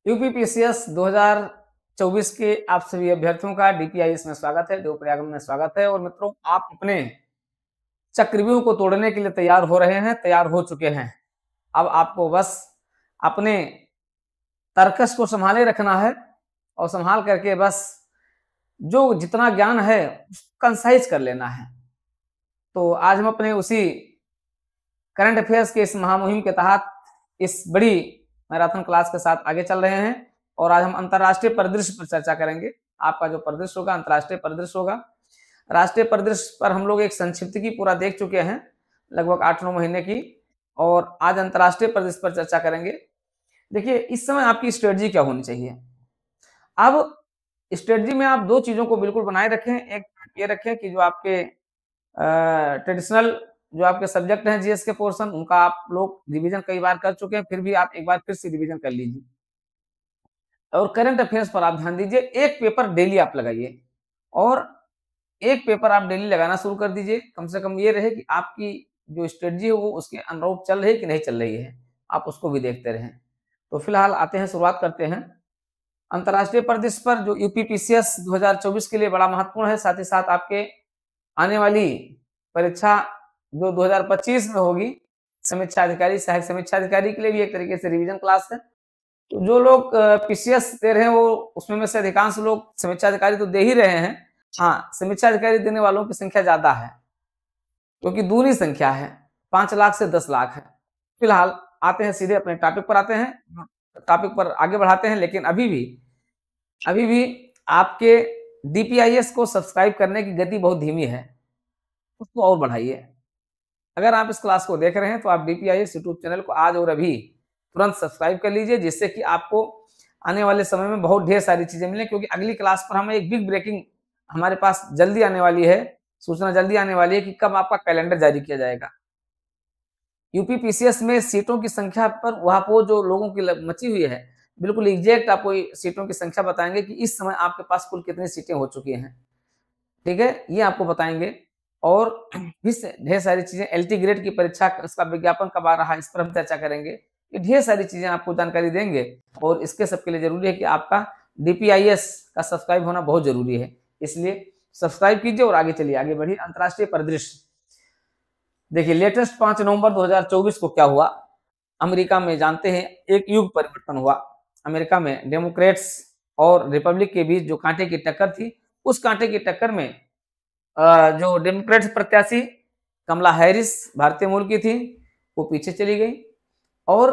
UPPCS 2024 के आप सभी अभ्यर्थियों का डीपीआईएस में स्वागत है, देवप्रयाग में स्वागत है। और मित्रों, आप अपने चक्रव्यूह को तोड़ने के लिए तैयार हो रहे हैं, तैयार हो चुके हैं। अब आपको बस अपने तर्कस को संभाले रखना है और संभाल करके बस जो जितना ज्ञान है कंसाइज कर लेना है। तो आज हम अपने उसी करंट अफेयर्स के इस महामुहिम के तहत इस बड़ी मैराथन क्लास के साथ आगे चल रहे हैं और आज हम अंतर्राष्ट्रीय परिदृश्य पर चर्चा करेंगे। आपका जो परिदृश्य होगा अंतर्राष्ट्रीय परिदृश्य होगा। राष्ट्रीय परिदृश्य पर हम लोग एक संक्षिप्त की पूरा देख चुके हैं, लगभग 8-9 महीने की, और आज अंतर्राष्ट्रीय परिदृश्य पर चर्चा करेंगे। देखिए, इस समय आपकी स्ट्रेटजी क्या होनी चाहिए। अब स्ट्रेटजी में आप दो चीजों को बिल्कुल बनाए रखें। एक ये रखें कि जो आपके ट्रेडिशनल जो आपके सब्जेक्ट हैं जीएस के पोर्शन, उनका आप लोग रिवीजन कई बार कर चुके हैं, फिर भी आप एक बार फिर से रिवीजन कर लीजिए। और करंट अफेयर्स पर आप ध्यान दीजिए। एक पेपर डेली आप लगाइए और एक पेपर आप डेली लगाना शुरू कर दीजिए। कम से कम ये रहे कि आपकी जो स्ट्रेटजी है वो उसके अनुरूप चल रही है कि नहीं चल रही है, आप उसको भी देखते रहें। तो फिलहाल आते हैं, शुरुआत करते हैं अंतर्राष्ट्रीय परिदृश्य पर, जो यूपीपीसीएस 2024 के लिए बड़ा महत्वपूर्ण है। साथ ही साथ आपके आने वाली परीक्षा जो 2025 में होगी, समीक्षा अधिकारी, सहायक समीक्षा अधिकारी के लिए भी एक तरीके से रिवीजन क्लास है। तो जो लोग पीसीएस दे रहे हैं वो उसमें में से अधिकांश लोग समीक्षा अधिकारी तो दे ही रहे हैं। हाँ, समीक्षा अधिकारी देने वालों की संख्या ज्यादा है क्योंकि दूनी संख्या है, 5 लाख से 10 लाख है। फिलहाल आते हैं, सीधे अपने टॉपिक पर आते हैं, टॉपिक पर आगे बढ़ाते हैं। लेकिन अभी भी आपके डीपीआईएस को सब्सक्राइब करने की गति बहुत धीमी है, उसको और बढ़ाइए। अगर आप इस क्लास को देख रहे हैं तो आप डीपीआईएस यूट्यूब चैनल को आज और अभी तुरंत सब्सक्राइब कर लीजिए, जिससे कि आपको आने वाले समय में बहुत ढेर सारी चीजें मिलें। क्योंकि अगली क्लास पर हमें एक बिग ब्रेकिंग हमारे पास जल्दी आने वाली है, सूचना जल्दी आने वाली है कि कब आपका कैलेंडर जारी किया जाएगा। यूपीपीसीएस में सीटों की संख्या पर वहां पर जो लोगों की मची हुई है, बिल्कुल एग्जैक्ट आपको सीटों की संख्या बताएंगे कि इस समय आपके पास कुल कितनी सीटें हो चुकी हैं। ठीक है, ये आपको बताएंगे। और भी ढेर सारी चीजें, एलटी ग्रेड की परीक्षा इसका विज्ञापन कब आ रहा है, इस पर हम चर्चा करेंगे। ये ढेर सारी चीजें आपको जानकारी देंगे और इसके सबके लिए जरूरी है कि आपका डीपीआईएस का सब्सक्राइब होना बहुत जरूरी है। इसलिए सब्सक्राइब कीजिए और आगे चलिए, आगे बढ़िए। अंतर्राष्ट्रीय परिदृश्य देखिए, लेटेस्ट 5 नवंबर 2024 को क्या हुआ। अमेरिका में जानते हैं एक युग परिवर्तन हुआ। अमेरिका में डेमोक्रेट्स और रिपब्लिक के बीच जो कांटे की टक्कर थी, उस कांटे की टक्कर में जो डेमोक्रेट्स प्रत्याशी कमला हैरिस, भारतीय मूल की थी, वो पीछे चली गई। और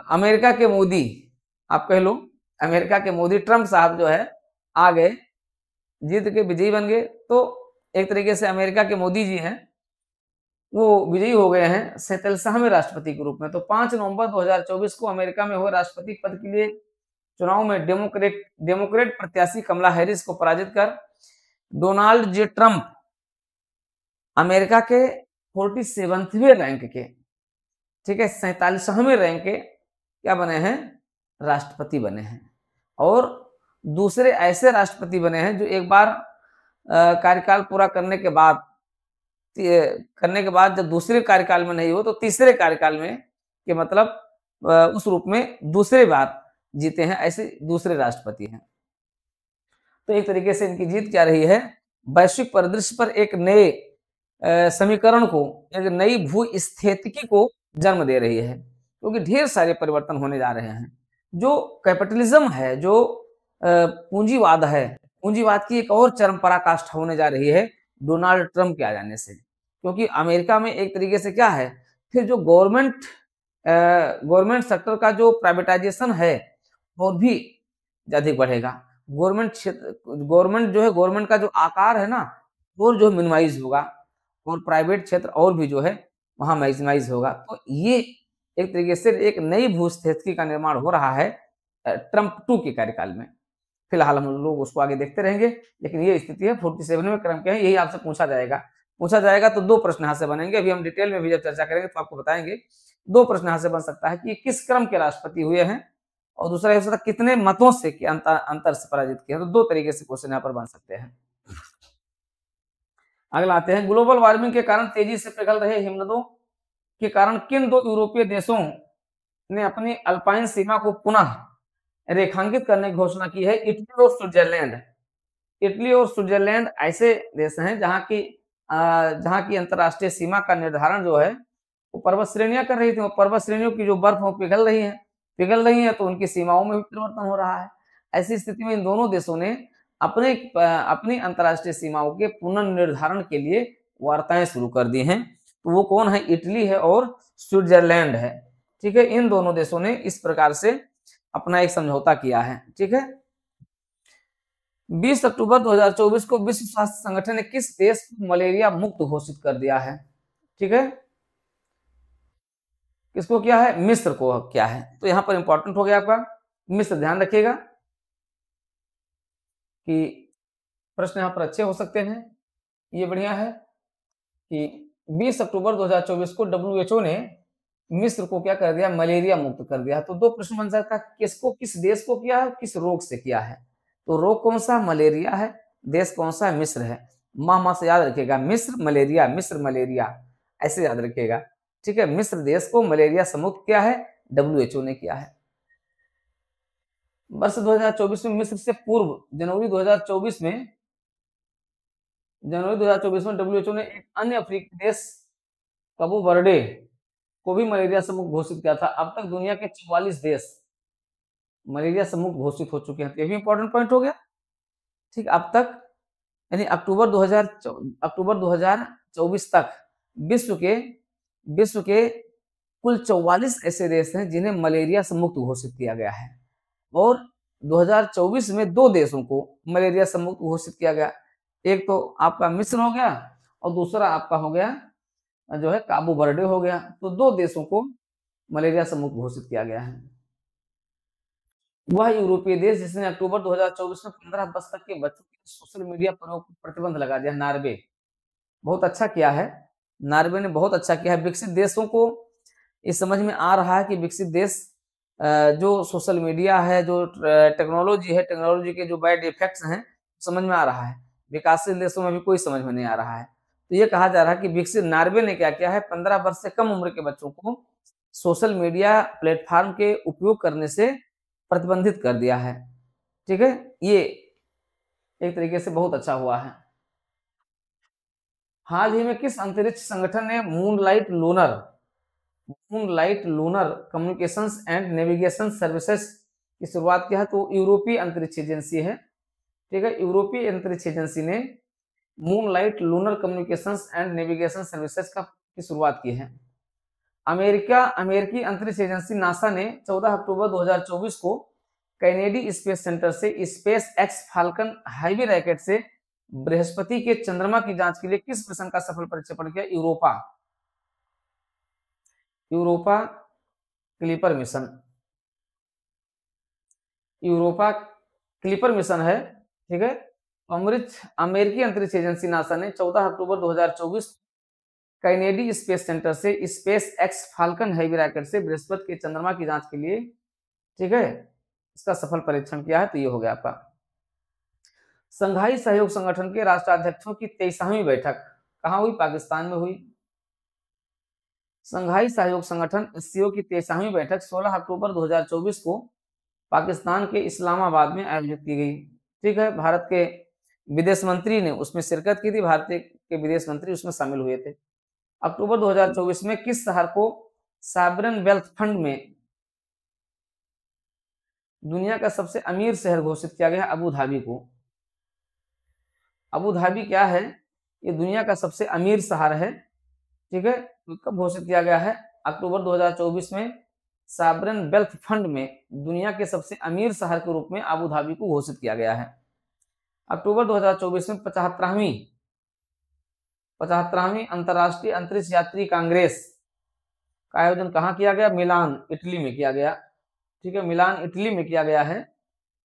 अमेरिका के मोदी, आप कह लो अमेरिका के मोदी ट्रंप साहब जो है आ गए, जीत के विजयी बन गए। तो एक तरीके से अमेरिका के मोदी जी हैं वो विजयी हो गए हैं 47वें राष्ट्रपति के रूप में। तो 5 नवंबर 2024 को अमेरिका में हुए राष्ट्रपति पद के लिए चुनाव में डेमोक्रेट प्रत्याशी कमला हैरिस को पराजित कर डोनाल्ड जे ट्रंप अमेरिका के 47वें रैंक के, ठीक है, 47वें रैंक के क्या बने हैं, राष्ट्रपति बने हैं। और दूसरे ऐसे राष्ट्रपति बने हैं जो एक बार कार्यकाल पूरा करने के बाद जब दूसरे कार्यकाल में नहीं हो तो तीसरे कार्यकाल में के मतलब उस रूप में दूसरे बार जीते हैं, ऐसे दूसरे राष्ट्रपति हैं। तो एक तरीके से इनकी जीत क्या रही है, वैश्विक परिदृश्य पर एक नए समीकरण को, एक नई भू स्थितिकी को जन्म दे रही है। क्योंकि ढेर सारे परिवर्तन होने जा रहे हैं। जो कैपिटलिज्म है, जो पूंजीवाद है, पूंजीवाद की एक और चरम पराकाष्ठा होने जा रही है डोनाल्ड ट्रंप के आ जाने से। क्योंकि अमेरिका में एक तरीके से क्या है, फिर जो गवर्नमेंट सेक्टर का जो प्राइवेटाइजेशन है और भी अधिक बढ़ेगा। गवर्नमेंट जो है, गवर्नमेंट का जो आकार है ना, वो जो मिनिमाइज होगा और प्राइवेट क्षेत्र और भी जो है वहां मैक्सिमाइज होगा। तो ये एक तरीके से एक नई भूस्थिति का निर्माण हो रहा है ट्रंप 2 के कार्यकाल में। फिलहाल हम लोग उसको आगे देखते रहेंगे। लेकिन ये स्थिति है, 47वें क्रम के हैं, यही आपसे पूछा जाएगा। तो 2 प्रश्न यहाँ से बनेंगे। अभी हम डिटेल में भी जब चर्चा करेंगे तो आपको बताएंगे। 2 प्रश्न यहाँ से बन सकता है कि किस क्रम के राष्ट्रपति हुए हैं, और दूसरा हो सकता है कितने मतों से कि अंतर से पराजित किया। तो 2 तरीके से क्वेश्चन यहाँ पर बन सकते हैं। अगला आते हैं, ग्लोबल वार्मिंग के कारण तेजी से पिघल रहे हिमनदों के कारण किन 2 यूरोपीय देशों ने अपनी अल्पाइन सीमा को पुनः रेखांकित करने की घोषणा की है। इटली और स्विट्जरलैंड, इटली और स्विट्जरलैंड ऐसे देश हैं जहां की अंतरराष्ट्रीय सीमा का निर्धारण जो है वो पर्वत श्रेणियां कर रही थी। वो पर्वत श्रेणियों की जो बर्फ वो पिघल रही है तो उनकी सीमाओं में भी परिवर्तन हो रहा है। ऐसी स्थिति में इन दोनों देशों ने अपनी अंतरराष्ट्रीय सीमाओं के पुनर्निर्धारण के लिए वार्ताएं शुरू कर दी हैं। तो वो कौन है? इटली है और स्विट्जरलैंड है। ठीक है, इन दोनों देशों ने इस प्रकार से अपना एक समझौता किया है। ठीक है, 20 अक्टूबर 2024 को विश्व स्वास्थ्य संगठन ने किस देश को मलेरिया मुक्त घोषित कर दिया है? ठीक है, किसको किया है? मिस्र को क्या है। तो यहां पर इंपॉर्टेंट हो गया आपका मिस्र। ध्यान रखिएगा कि प्रश्न यहां पर अच्छे हो सकते हैं। ये बढ़िया है कि 20 अक्टूबर 2024 को WHO ने मिस्र को क्या कर दिया? मलेरिया मुक्त कर दिया। तो दो प्रश्न बन सकता है, किसको, किस देश को किया है, किस रोग से किया है। तो रोग कौन सा? मलेरिया है। देश कौन सा है? मिस्र है। माह से याद रखिएगा, मिस्र मलेरिया ऐसे याद रखिएगा। ठीक है, मिस्र देश को मलेरिया से मुक्त किया है, WHO ने किया है। वर्ष 2024 में मिस्र से पूर्व जनवरी 2024 में WHO ने एक अन्य अफ्रीकी देश कबो वर्डे को भी मलेरिया से मुक्त घोषित किया था। अब तक दुनिया के 44 देश मलेरिया से मुक्त घोषित हो चुके हैं। तो ये भी इंपॉर्टेंट पॉइंट हो गया। ठीक, अब तक यानी अक्टूबर 2024 तक विश्व के कुल 44 ऐसे देश हैं जिन्हें मलेरिया से मुक्त घोषित किया गया है। और 2024 में 2 देशों को मलेरिया से मुक्त घोषित किया गया। एक तो आपका मिस्र हो गया और दूसरा आपका हो गया जो है काबू वर्डे हो गया। तो 2 देशों को मलेरिया से मुक्त घोषित किया गया है। वह यूरोपीय देश जिसने अक्टूबर 2024 में 15 वर्ष तक के बच्चों के सोशल मीडिया प्रयोग पर प्रतिबंध लगा दिया, नार्वे। बहुत अच्छा किया है, नार्वे ने बहुत अच्छा किया है। विकसित देशों को इस समझ में आ रहा है कि विकसित देश जो सोशल मीडिया है, जो टेक्नोलॉजी है, टेक्नोलॉजी के जो बैड इफेक्ट्स हैं समझ में आ रहा है। विकासशील देशों में भी कोई समझ में नहीं आ रहा है। तो ये कहा जा रहा है कि विकसित नार्वे ने क्या किया है, 15 वर्ष से कम उम्र के बच्चों को सोशल मीडिया प्लेटफॉर्म के उपयोग करने से प्रतिबंधित कर दिया है। ठीक है, ये एक तरीके से बहुत अच्छा हुआ है। हाल ही में किस अंतरिक्ष संगठन ने moonlight lunar communications and navigation services की शुरुआत किया है? तो यूरोपीय अंतरिक्ष एजेंसी है। ठीक है, यूरोपीय अंतरिक्ष एजेंसी ने moonlight lunar communications and navigation services की शुरुआत की है। अमेरिकी अंतरिक्ष एजेंसी नासा ने 14 अक्टूबर 2024 को कैनेडी स्पेस सेंटर से space x falcon heavy rocket से बृहस्पति के चंद्रमा की जांच के लिए किस मिशन का सफल प्रक्षेपण किया? यूरोपा क्लिपर मिशन है। ठीक है, अमेरिकी अंतरिक्ष एजेंसी नासा ने 14 अक्टूबर 2024 कैनेडी स्पेस सेंटर से space x falcon heavy rocket से बृहस्पति के चंद्रमा की जांच के लिए, ठीक है, इसका सफल परीक्षण किया है। तो ये हो गया आपका। संघाई सहयोग संगठन के राष्ट्राध्यक्षों की 23वीं बैठक कहां हुई? पाकिस्तान में हुई। संघाई सहयोग संगठन एससीओ की 23वीं बैठक 16 अक्टूबर 2024 को पाकिस्तान के इस्लामाबाद में आयोजित की गई। ठीक है, भारत के विदेश मंत्री ने उसमें शिरकत की थी, भारतीय के विदेश मंत्री उसमें शामिल हुए थे। अक्टूबर 2024 में किस शहर को सॉवरेन वेल्थ फंड में दुनिया का सबसे अमीर शहर घोषित किया गया? अबू धाबी को। अबू धाबी क्या है? ये दुनिया का सबसे अमीर शहर है। ठीक है, कब घोषित किया गया है? अक्टूबर 2024 में सॉवरेन वेल्थ फंड में दुनिया के सबसे अमीर शहर के रूप में अबू धाबी को घोषित किया गया है। अक्टूबर 2024 में 75वीं अंतरराष्ट्रीय अंतरिक्ष यात्री कांग्रेस का आयोजन कहाँ किया गया? मिलान, इटली में किया गया। ठीक है, मिलान इटली में किया गया है।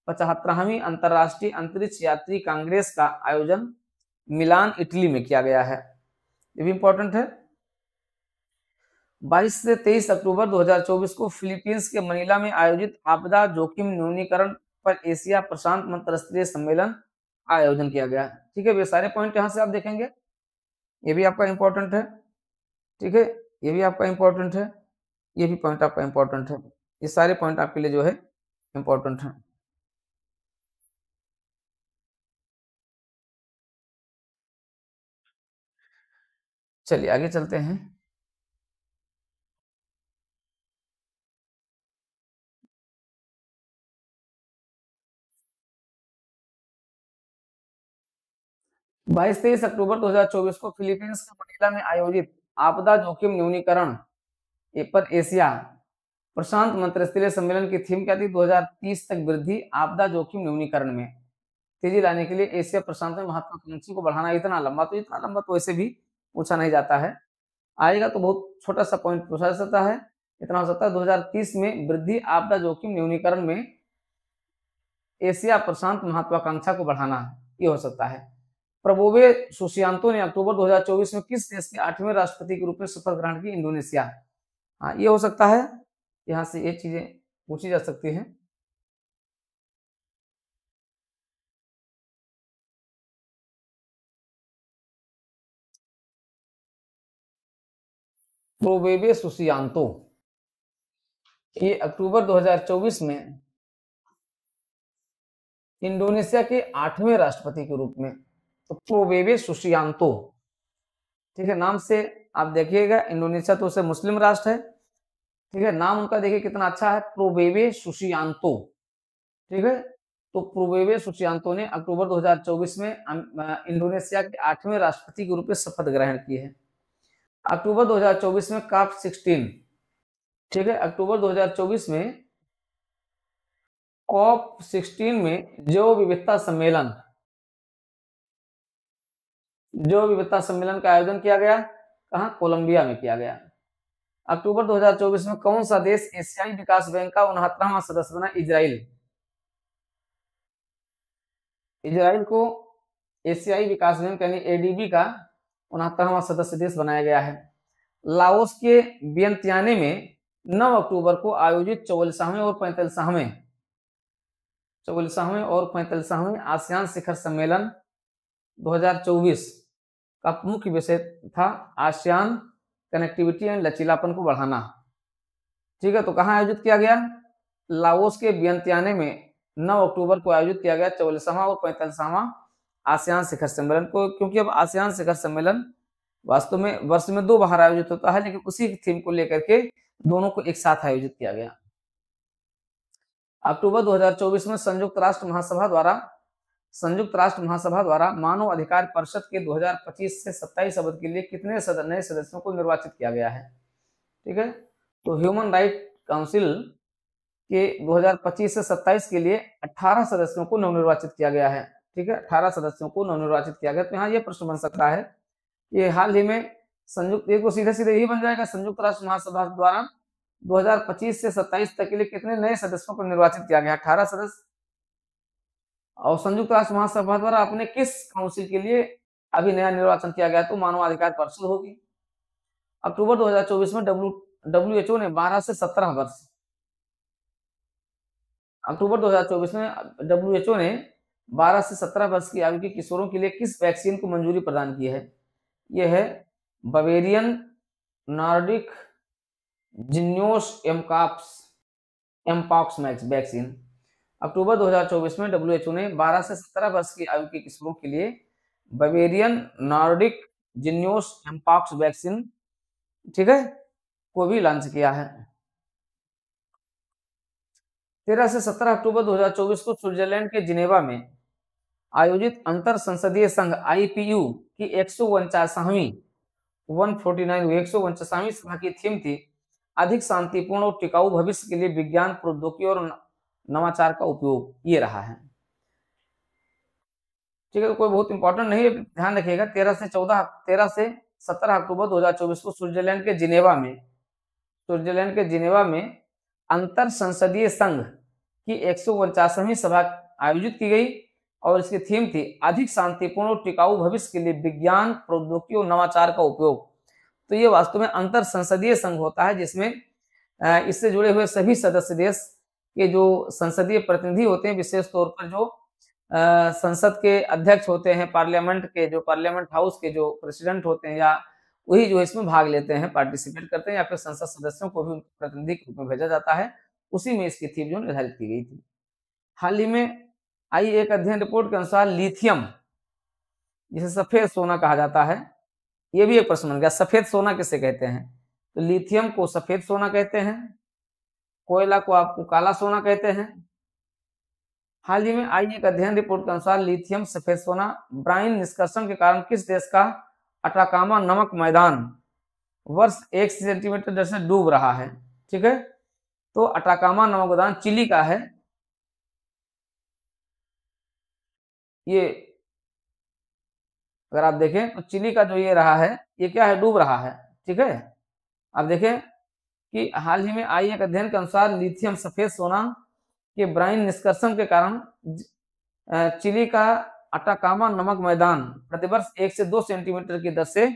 75वीं अंतरराष्ट्रीय अंतरिक्ष यात्री कांग्रेस का आयोजन मिलान इटली में किया गया है। ये भी इंपॉर्टेंट है। 22 से 23 अक्टूबर 2024 को फिलीपींस के मनीला में आयोजित आपदा जोखिम न्यूनीकरण पर एशिया प्रशांत अंतरराष्ट्रीय सम्मेलन का आयोजन किया गया। ठीक है, ये सारे पॉइंट यहां से आप देखेंगे, ये भी आपका इंपॉर्टेंट है। ठीक है, ये भी आपका इंपॉर्टेंट है। ये भी पॉइंट आपका इंपॉर्टेंट है। ये सारे पॉइंट आपके लिए जो है इंपॉर्टेंट है। चलिए आगे चलते हैं। बाईस 23 अक्टूबर 2024 को फिलीपींस के मनीला में आयोजित आपदा जोखिम न्यूनीकरण पर एशिया प्रशांत मंत्रिस्तरीय सम्मेलन की थीम क्या थी? 2030 तक वृद्धि आपदा जोखिम न्यूनीकरण में तेजी लाने के लिए एशिया प्रशांत में महत्वाकांक्षी को बढ़ाना। इतना लंबा तो वैसे भी पूछा नहीं जाता है, आएगा तो बहुत छोटा सा पॉइंट पूछा जा सकता है। इतना हो सकता है 2030 में वृद्धि आपदा जोखिम न्यूनीकरण में एशिया प्रशांत महत्वाकांक्षा को बढ़ाना, ये हो सकता है। प्रबोवे सुशियांतो ने अक्टूबर 2024 में किस देश के 8वें राष्ट्रपति के रूप में शपथ ग्रहण की? इंडोनेशिया। हाँ, ये हो सकता है, यहाँ से ये चीजें पूछी जा सकती हैं। प्रोबेबे सुशियांतो ये अक्टूबर 2024 में इंडोनेशिया के 8वें राष्ट्रपति के रूप में, तो प्रोबेबे सुशियांतो, ठीक है। नाम से आप देखिएगा, इंडोनेशिया तो उसे मुस्लिम राष्ट्र है, ठीक है। नाम उनका देखिए कितना अच्छा है, प्रोबेबे सुशियांतो, ठीक है। तो प्रोबेबे सुशियांतो ने अक्टूबर 2024 में इंडोनेशिया के 8वें राष्ट्रपति के रूप में शपथ ग्रहण की है। अक्टूबर 2024 में COP 16, ठीक है। अक्टूबर 2024 में COP 16 में जैव विविधता सम्मेलन का आयोजन किया गया, कहां? कोलंबिया में किया गया। अक्टूबर 2024 में कौन सा देश एशियाई विकास बैंक का 69वां सदस्य बना? इजराइल। इजराइल को एशियाई विकास बैंक यानी एडीबी का 69वां सदस्य देश बनाया गया है। लाओस के वियंतियाने में 9 अक्टूबर को आयोजित 44वें और 45वें आसियान शिखर सम्मेलन 2024 का मुख्य विषय था आसियान कनेक्टिविटी एंड लचीलापन को बढ़ाना, ठीक है। तो कहां आयोजित किया गया? लाओस के वियंतियाने में 9 अक्टूबर को आयोजित किया गया 44वां और 45वां आसियान शिखर सम्मेलन को। क्योंकि अब आसियान शिखर सम्मेलन वास्तव में वर्ष में 2 बार आयोजित होता है, लेकिन उसी थीम को लेकर के दोनों को एक साथ आयोजित किया गया। अक्टूबर 2024 में संयुक्त राष्ट्र महासभा द्वारा मानव अधिकार परिषद के 2025 से 27 अवधि के लिए कितने नए सदस्यों को निर्वाचित किया गया है? ठीक है, तो ह्यूमन राइट काउंसिल के 2025 से 27 के लिए 18 सदस्यों को नवनिर्वाचित किया गया है। ठीक है, 18 सदस्यों को नवनिर्वाचित किया गया। तो यहाँ ये प्रश्न बन सकता है, ये हाल ही में संयुक्त, एक तो सीधे सीधे यही बन जाएगा, संयुक्त राष्ट्र महासभा द्वारा 2025 से 27 तक के लिए कितने नए सदस्यों को निर्वाचित किया गया? 18 सदस्य। और संयुक्त राष्ट्र महासभा द्वारा अपने किस काउंसिल के लिए अभी नया निर्वाचन किया गया? तो मानवाधिकार परिषद होगी। अक्टूबर 2024 में डब्ल्यूएचओ ने 12 से 17 वर्ष, अक्टूबर 2024 में डब्ल्यूएचओ ने 12 से 17 वर्ष की आयु के किशोरों के लिए किस वैक्सीन को मंजूरी प्रदान की है? यह है बवेरियन नॉर्डिक जिन्योस एमपॉक्स वैक्सीन। अक्टूबर 2024 में डब्ल्यूएचओ ने 12 से 17 वर्ष की आयु के किशोरों के लिए बवेरियन नॉर्डिक जिन्योस एमपॉक्स वैक्सीन, ठीक है, को भी लॉन्च किया है। 13 से 17 अक्टूबर 2024 को स्विट्जरलैंड के जिनेवा में आयोजित अंतर संसदीय संघ आईपीयू की 149वीं सभा की थीम थी अधिक शांतिपूर्ण और टिकाऊ भविष्य के लिए विज्ञान, प्रौद्योगिकी और नवाचार का उपयोग। ये रहा है, ठीक है, तो कोई बहुत इंपॉर्टेंट नहीं है, ध्यान रखिएगा। 13 से 17 अक्टूबर 2024 को स्विट्जरलैंड के जिनेवा में अंतर संसदीय संघ की 149वीं सभा आयोजित की गई और इसकी थीम थी अधिक शांतिपूर्ण और टिकाऊ भविष्य के लिए विज्ञान, प्रौद्योगिकी और नवाचार का उपयोग। तो ये वास्तव में अंतर संसदीय संघ होता है, जिसमें इससे जुड़े हुए सभी सदस्य देश के जो संसदीय प्रतिनिधि होते हैं, विशेष तौर पर जो संसद के अध्यक्ष होते हैं, पार्लियामेंट हाउस के जो प्रेसिडेंट होते हैं या वही जो इसमें भाग लेते हैं, पार्टिसिपेट करते हैं, या फिर संसद सदस्यों को भी प्रतिनिधि के रूप में भेजा जाता है। उसी में इसकी थीम जो निर्धारित की गई थी। हाल ही में आई एक अध्ययन रिपोर्ट के अनुसार लिथियम, जिसे सफेद सोना कहा जाता है, ये भी एक प्रश्न बन गया, सफेद सोना किसे कहते हैं? तो लिथियम को सफेद सोना कहते हैं, कोयला को आपको काला सोना कहते हैं। हाल ही में आई एक अध्ययन रिपोर्ट के अनुसार लिथियम सफेद सोना ब्राइन निष्कर्षण के कारण किस देश का अटाकामा नमक मैदान वर्ष 1 सेंटीमीटर दर से डूब रहा है? ठीक है, तो अटाकामा नमक मैदान चिली का है। ये अगर आप देखें तो चिली का जो ये रहा है, ये क्या है, डूब रहा है। ठीक है, आप देखें कि हाल ही में आई एक अध्ययन के अनुसार लिथियम सफेद सोना के ब्राइन निष्कर्षण के कारण चिली का अटाकामा नमक मैदान प्रतिवर्ष 1 से 2 सेंटीमीटर की दर से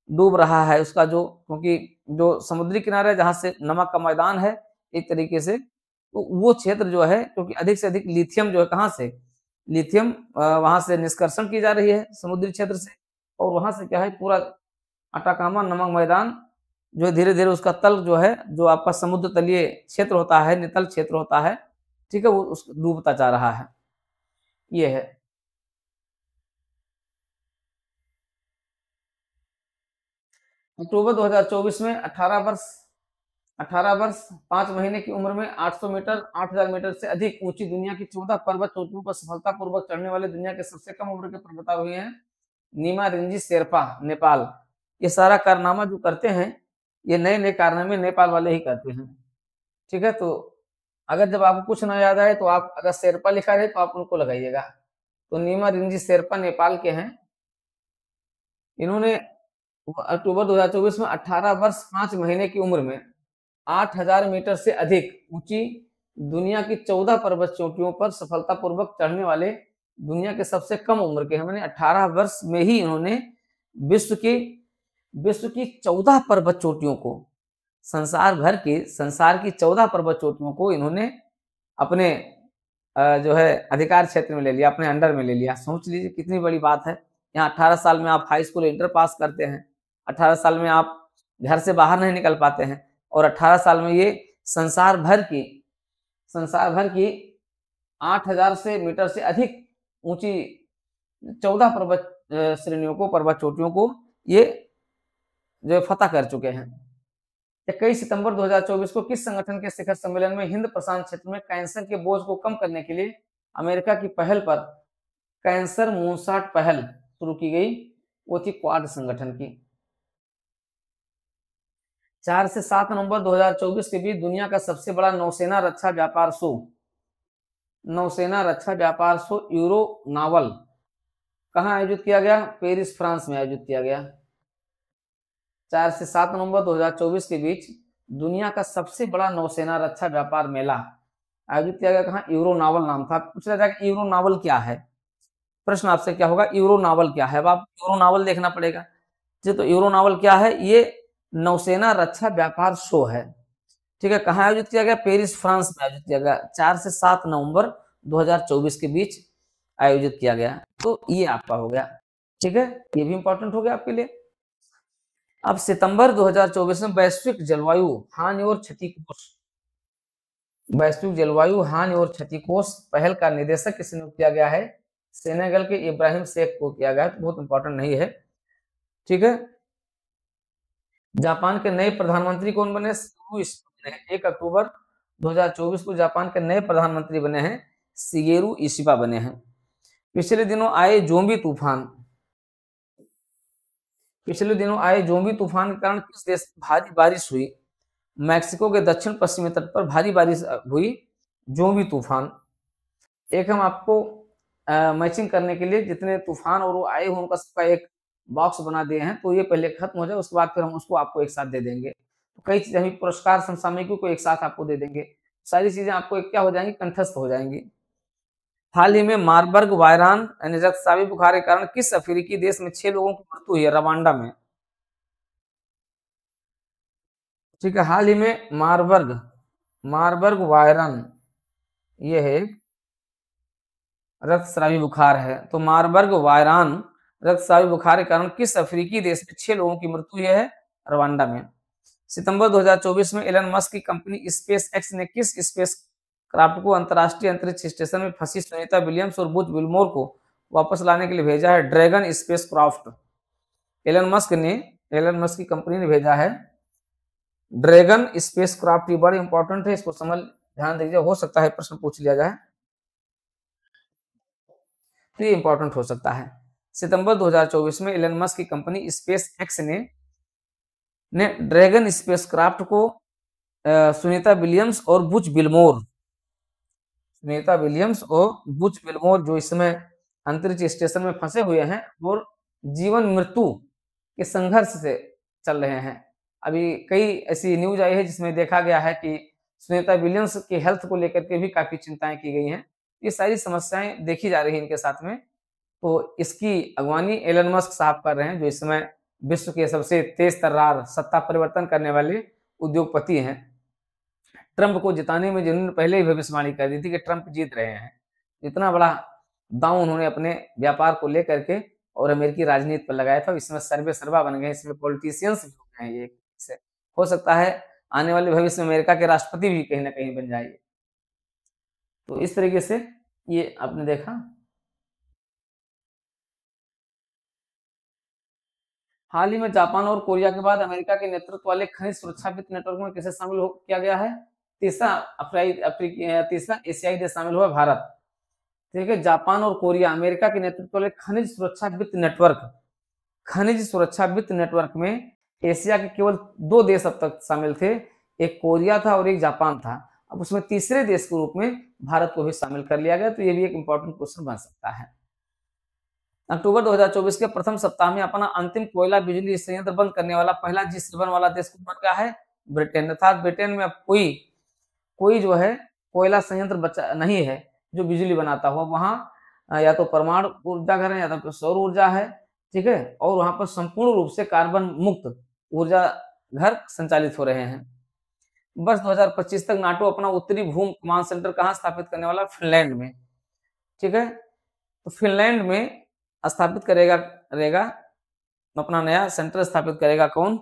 डूब रहा है। उसका जो, क्योंकि जो समुद्री किनारे जहां से नमक का मैदान है एक तरीके से, तो वो क्षेत्र जो है, क्योंकि अधिक से अधिक लिथियम जो है, कहाँ से, लिथियम वहां से निष्कर्षण की जा रही है समुद्री क्षेत्र से, और वहां से क्या है, पूरा अटाकामा नमक मैदान जो धीरे धीरे उसका तल जो है, जो आपका समुद्र तलीय क्षेत्र होता है, नितल क्षेत्र होता है, ठीक है, वो उस डूबता जा रहा है। ये है। अक्टूबर 2024 में 18 वर्ष 5 महीने की उम्र में 800 मीटर 8000 मीटर से अधिक ऊंची दुनिया की 14 पर्वत चोटियों पर सफलतापूर्वक चढ़ने वाले दुनिया के सबसे कम उम्र के पर्वतारोही हैं नीमा रिंजी शेरपा, नेपाल। ये सारा कारनामा जो करते हैं, ये नए नए कारनामे नेपाल वाले ही करते हैं। ठीक है, तो अगर जब आपको कुछ ना याद आए तो आप अगर शेरपा लिखा रहे तो आप उनको लगाइएगा। तो नीमा रिंजी शेरपा नेपाल के हैं। इन्होंने अक्टूबर 2024 में 18 वर्ष 5 महीने की उम्र में 8000 मीटर से अधिक ऊंची दुनिया की 14 पर्वत चोटियों पर सफलतापूर्वक चढ़ने वाले दुनिया के सबसे कम उम्र के, मैंने 18 वर्ष में ही इन्होंने विश्व की 14 पर्वत चोटियों को, संसार की 14 पर्वत चोटियों को इन्होंने अपने जो है अधिकार क्षेत्र में ले लिया, अपने अंडर में ले लिया। सोच लीजिए कितनी बड़ी बात है। यहाँ 18 साल में आप हाई स्कूल इंटर पास करते हैं, 18 साल में आप घर से बाहर नहीं निकल पाते हैं, और 18 साल में ये संसार भर की 8000 से मीटर से अधिक ऊंची 14 पर्वत श्रेणियों को, पर्वत चोटियों को ये जो फतह कर चुके हैं। 21 सितंबर 2024 को किस संगठन के शिखर सम्मेलन में हिंद प्रशांत क्षेत्र में कैंसर के बोझ को कम करने के लिए अमेरिका की पहल पर कैंसर मूनशॉट पहल शुरू की गई? वो थी क्वाड संगठन की। 4 से 7 नवंबर 2024 के बीच दुनिया का सबसे बड़ा नौसेना रक्षा व्यापार शो यूरो नावल कहाँ आयोजित किया गया? पेरिस, फ्रांस में आयोजित किया गया। 4 से 7 नवंबर 2024 के बीच दुनिया का सबसे बड़ा नौसेना रक्षा व्यापार मेला आयोजित किया गया। कहाँ? यूरो नावल नाम था। पूछा जाएगा यूरो नावल क्या है? प्रश्न आपसे क्या होगा, यूरो नावल क्या है? अब आप यूरो नावल देखना पड़ेगा जी। तो यूरो नावल क्या है? ये नौसेना रक्षा व्यापार शो है। ठीक है, कहाँ आयोजित किया गया? पेरिस, फ्रांस में आयोजित किया गया। 4 से 7 नवंबर 2024 के बीच आयोजित किया गया। तो ये आपका हो गया। ठीक है, ये भी इंपॉर्टेंट हो गया आपके लिए। अब सितंबर 2024 में वैश्विक जलवायु हानि और क्षति कोष पहल का निदेशक किसे नियुक्त किया गया है? सेनेगल के इब्राहिम शेख को किया गया है। तो बहुत इंपॉर्टेंट नहीं है। ठीक है, जापान के नए प्रधानमंत्री कौन बने? 1 अक्टूबर 2024 को जापान के नए प्रधानमंत्री बने हैं शिगेरू इशिबा बने हैं। पिछले दिनों आए जोम्बी तूफान के कारण किस देश में भारी बारिश हुई? मैक्सिको के दक्षिण पश्चिमी तट पर भारी बारिश हुई, जोम्बी तूफान। एक हम आपको मैचिंग करने के लिए जितने तूफान और वो आए हुए उनका सबका एक बॉक्स बना दिए हैं। तो ये पहले खत्म हो जाए, उसके बाद फिर हम उसको आपको एक साथ दे देंगे। तो कई चीजें हम पुरस्कार समसामयिकों को एक साथ आपको दे देंगे। सारी चीजें आपको एक क्या हो जाएंगी? कंठस्थ हो जाएंगी। हाल ही में मारबर्ग वायरान यानी रक्तस्रावी बुखार के कारण किस अफ्रीकी देश में 6 लोगों की मृत्यु हुई है? रवांडा में। ठीक है, हाल ही में मारबर्ग वायरन, ये है रक्तस्रावी बुखार है। तो मारबर्ग वायरान रक्तस्रावी बुखार के कारण किस अफ्रीकी देश में 6 लोगों की मृत्यु हुई है? रवांडा में। सितंबर 2024 में एलन मस्क की कंपनी स्पेस एक्स ने किस स्पेस क्राफ्ट को अंतर्राष्ट्रीय अंतरिक्ष स्टेशन में फंसी सुनीता विलियम्स और बुच विल्मोर को वापस लाने के लिए भेजा है? Dragon spacecraft. Elon Musk की कंपनी ने भेजा है ड्रैगन स्पेस क्राफ्ट। ये बड़ा इंपॉर्टेंट है, इसको समझ ध्यान दीजिए, हो सकता है प्रश्न पूछ लिया जाए, तो ये इंपॉर्टेंट हो सकता है। सितंबर 2024 में एलन मस्क की कंपनी स्पेस एक्स ने ड्रैगन स्पेस क्राफ्ट को सुनीता विलियम्स और बुच विल्मोर जो इस समय अंतरिक्ष स्टेशन में फंसे हुए हैं और जीवन मृत्यु के संघर्ष से चल रहे हैं। अभी कई ऐसी न्यूज आई है जिसमें देखा गया है कि सुनीता विलियम्स की हेल्थ को लेकर के भी काफी चिंताएं की गई हैं। ये सारी समस्याएं देखी जा रही है इनके साथ में, तो इसकी अगवानी एलन मस्क साहब कर रहे हैं, जो इस समय विश्व के सबसे तेज तर्रार सत्ता परिवर्तन करने वाले उद्योगपति हैं। ट्रंप को जिताने में जिन्होंने पहले ही भविष्यवाणी कर दी थी कि ट्रंप जीत रहे हैं, इतना बड़ा दांव उन्होंने अपने व्यापार को लेकर के और अमेरिकी राजनीति पर लगाया था। इसमें सर्वे सर्वा बन गए, इसमें पॉलिटिशियंस भी हो गए। ये हो सकता है आने वाले भविष्य में अमेरिका के राष्ट्रपति भी कहीं ना कहीं बन जाएंगे। तो इस तरीके से ये आपने देखा। हाल ही में जापान और कोरिया के बाद अमेरिका के नेतृत्व वाले खनिज सुरक्षा वित्त नेटवर्क में किसे शामिल किया गया है? तीसरा एशियाई देश शामिल हुआ भारत। ठीक है, जापान और कोरिया अमेरिका के नेतृत्व वाले खनिज सुरक्षा वित्त नेटवर्क में एशिया के केवल 2 देश अब तक शामिल थे, एक कोरिया था और एक जापान था। अब उसमें तीसरे देश के रूप में भारत को भी शामिल कर लिया गया, तो ये भी एक इंपॉर्टेंट क्वेश्चन बन सकता है। अक्टूबर 2024 के प्रथम सप्ताह में अपना अंतिम कोयला बिजली संयंत्र बंद करने वाला पहला G7 वाला देश बन गया है ब्रिटेन। अर्थात ब्रिटेन में अब कोई जो है कोयला संयंत्र बचा नहीं है जो बिजली बनाता हुआ। वहां या तो परमाणु ऊर्जा घर है या तो सौर ऊर्जा है, ठीक है, और वहां पर संपूर्ण रूप से कार्बन मुक्त ऊर्जा घर संचालित हो रहे हैं। वर्ष 2025 तक नाटो अपना उत्तरी भूमि कमांड सेंटर कहां स्थापित करने वाला? फिनलैंड में। ठीक है, तो फिनलैंड में स्थापित करेगा अपना नया सेंटर स्थापित करेगा कौन?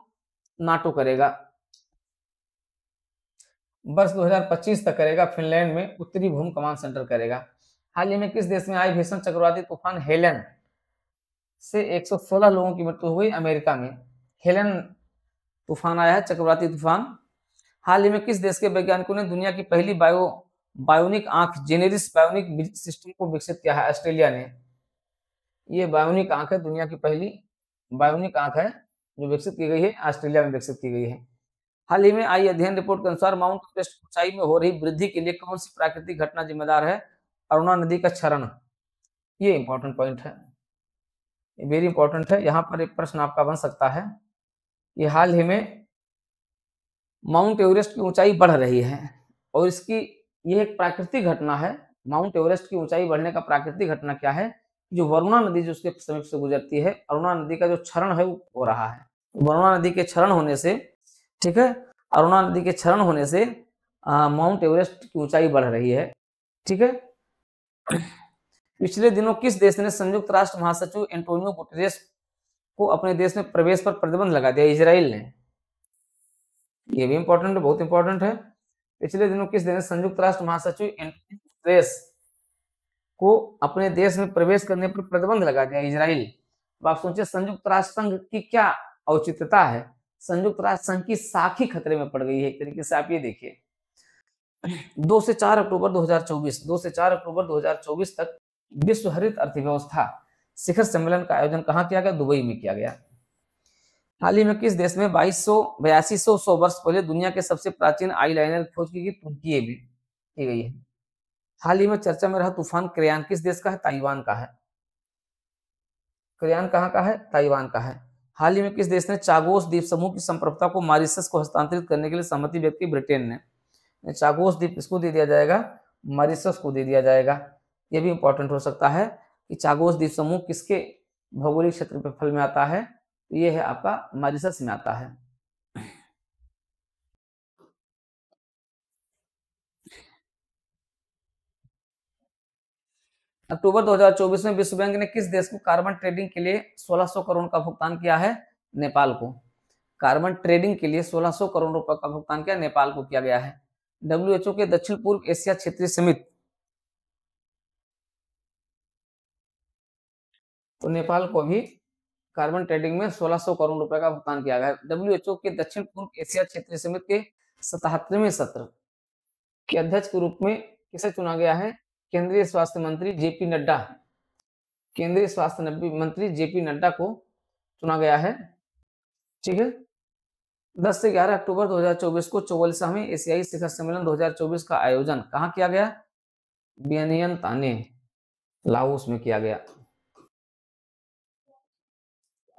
नाटो करेगा। वर्ष 2025 तक करेगा, फिनलैंड में उत्तरी भूमि कमांड सेंटर करेगा। हाल ही में किस देश में आई भीषण चक्रवाती तूफान हेलन से 116 लोगों की मृत्यु हुई? अमेरिका में हेलन तूफान आया है, चक्रवाती तूफान। हाल ही में किस देश के वैज्ञानिकों ने दुनिया की पहली बायोनिक आंख जेनेरिस बायोनिक सिस्टम को विकसित किया है? ऑस्ट्रेलिया ने। ये बायोनिक आंख है, दुनिया की पहली बायोनिक आंख है जो विकसित की गई है, ऑस्ट्रेलिया में विकसित की गई है। हाल ही में आई अध्ययन रिपोर्ट के अनुसार माउंट एवरेस्ट की ऊंचाई में हो रही वृद्धि के लिए कौन सी प्राकृतिक घटना जिम्मेदार है? अरुणा नदी का क्षरण। ये इंपॉर्टेंट पॉइंट है, वेरी इंपॉर्टेंट है। यहाँ पर एक प्रश्न आपका बन सकता है, ये हाल ही में माउंट एवरेस्ट की ऊंचाई बढ़ रही है और इसकी ये एक प्राकृतिक घटना है। माउंट एवरेस्ट की ऊंचाई बढ़ने का प्राकृतिक घटना क्या है? जो वरुणा नदी जो उसके समीप से गुजरती है, अरुणा नदी का जो क्षरण है वो हो रहा है। वरुणा नदी के क्षरण होने से, ठीक है, अरुणा नदी के क्षरण होने से माउंट एवरेस्ट की ऊंचाई बढ़ रही है। ठीक है, पिछले दिनों किस देश ने संयुक्त राष्ट्र महासचिव एंटोनियो गुटेरेस को अपने देश में प्रवेश पर प्रतिबंध लगा दिया? इजराइल ने। ये भी इंपॉर्टेंट है, बहुत इंपॉर्टेंट है। पिछले दिनों किस देश ने संयुक्त राष्ट्र महासचिव एंटोनियो गुटेरेस को अपने देश में प्रवेश करने पर प्रतिबंध लगा दिया? इजराइल। अब आप सोचिए संयुक्त राष्ट्र संघ की क्या औचित्यता है? संयुक्त राष्ट्र संघ की साख ही खतरे में पड़ गई है एक तरीके से। आप ये देखिए 2 से 4 अक्टूबर 2024 तक विश्व हरित अर्थव्यवस्था शिखर सम्मेलन का आयोजन कहाँ किया गया? दुबई में किया गया। हाल ही में किस देश में 2200 वर्ष पहले दुनिया के सबसे प्राचीन आईलाइनर की खोज की गई? तुर्की में की गई है। हाल ही में चर्चा में रहा तूफान क्रेयान किस देश का है? ताइवान का है। क्रेयान कहाँ का है? ताइवान का है। हाल ही में किस देश ने चागोस द्वीप समूह की संप्रभुता को मॉरिशस को हस्तांतरित करने के लिए सहमति व्यक्त की? ब्रिटेन ने। चागोस द्वीप किसको दे दिया जाएगा? मॉरिशस को दे दिया जाएगा। यह भी इंपॉर्टेंट हो सकता है कि चागोस द्वीप समूह किसके भौगोलिक क्षेत्रफल में आता है? तो ये है आपका मॉरिशस में आता है। अक्टूबर 2024 में विश्व बैंक ने किस देश को कार्बन ट्रेडिंग के लिए 1600 करोड़ का भुगतान किया है? नेपाल को। कार्बन ट्रेडिंग के लिए 1600 करोड़ रुपए का भुगतान किया नेपाल को किया गया है। डब्ल्यूएचओ के दक्षिण पूर्व एशिया क्षेत्रीय समिति, तो नेपाल को भी कार्बन ट्रेडिंग में 1600 करोड़ रुपए का भुगतान किया गया है। डब्ल्यूएचओ के दक्षिण पूर्व एशिया क्षेत्रीय समिति के 77वें सत्र के अध्यक्ष के रूप में किसे चुना गया है? केंद्रीय स्वास्थ्य मंत्री जेपी नड्डा। केंद्रीय स्वास्थ्य मंत्री जेपी नड्डा को चुना गया है। ठीक है। 10 से 11 अक्टूबर 2024 को 44वें एशियाई शिखर सम्मेलन 2024 का आयोजन कहाँ किया गया? वियनताने, लाओस में किया गया।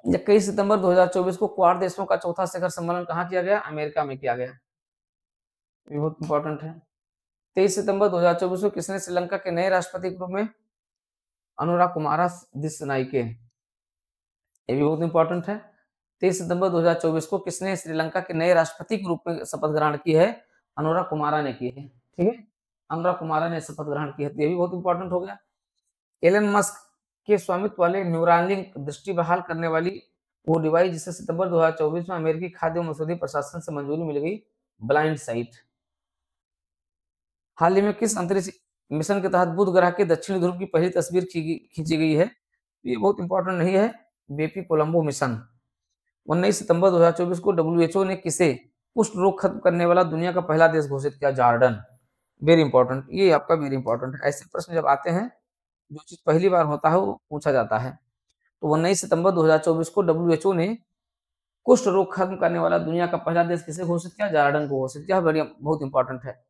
21 सितंबर 2024 को क्वाड देशों का चौथा शिखर सम्मेलन कहाँ किया गया? अमेरिका में किया गया। ये बहुत इंपॉर्टेंट है। 23 सितंबर 2024 को किसने श्रीलंका के नए राष्ट्रपति के रूप में अनुरा कुमारा दिस्नाइके, ये भी बहुत इंपॉर्टेंट है। 23 सितंबर 2024 को किसने श्रीलंका के नए राष्ट्रपति के रूप में शपथ ग्रहण की है? अनुरा कुमारा ने की है। ठीक है, अनुरा कुमारा ने शपथ ग्रहण की है, तो ये भी बहुत इंपॉर्टेंट हो गया। एलन मस्क के स्वामित्व वाले न्यूरालिंक दृष्टि बहाल करने वाली वो डिवाइस जिसे सितंबर 2024 में अमेरिकी खाद्य और औषधि प्रशासन से मंजूरी मिल गई, ब्लाइंड साइट। हाल ही में किस अंतरिक्ष मिशन के तहत बुध ग्रह के दक्षिणी ध्रुव की पहली तस्वीर खींची गई है? ये बहुत इंपॉर्टेंट नहीं है, बेपी कोलंबो मिशन। 19 सितंबर 2024 को डब्ल्यूएचओ ने किसे कुष्ठ रोग खत्म करने वाला दुनिया का पहला देश घोषित किया? जॉर्डन। वेरी इंपॉर्टेंट, ये आपका वेरी इंपॉर्टेंट है। ऐसे प्रश्न जब आते हैं, जो चीज पहली बार होता है वो पूछा जाता है। तो 19 सितंबर 2024 को डब्ल्यूएचओ ने कुष्ठ रोग खत्म करने वाला दुनिया का पहला देश किसे घोषित किया? जॉर्डन को घोषित किया। बहुत इंपॉर्टेंट है।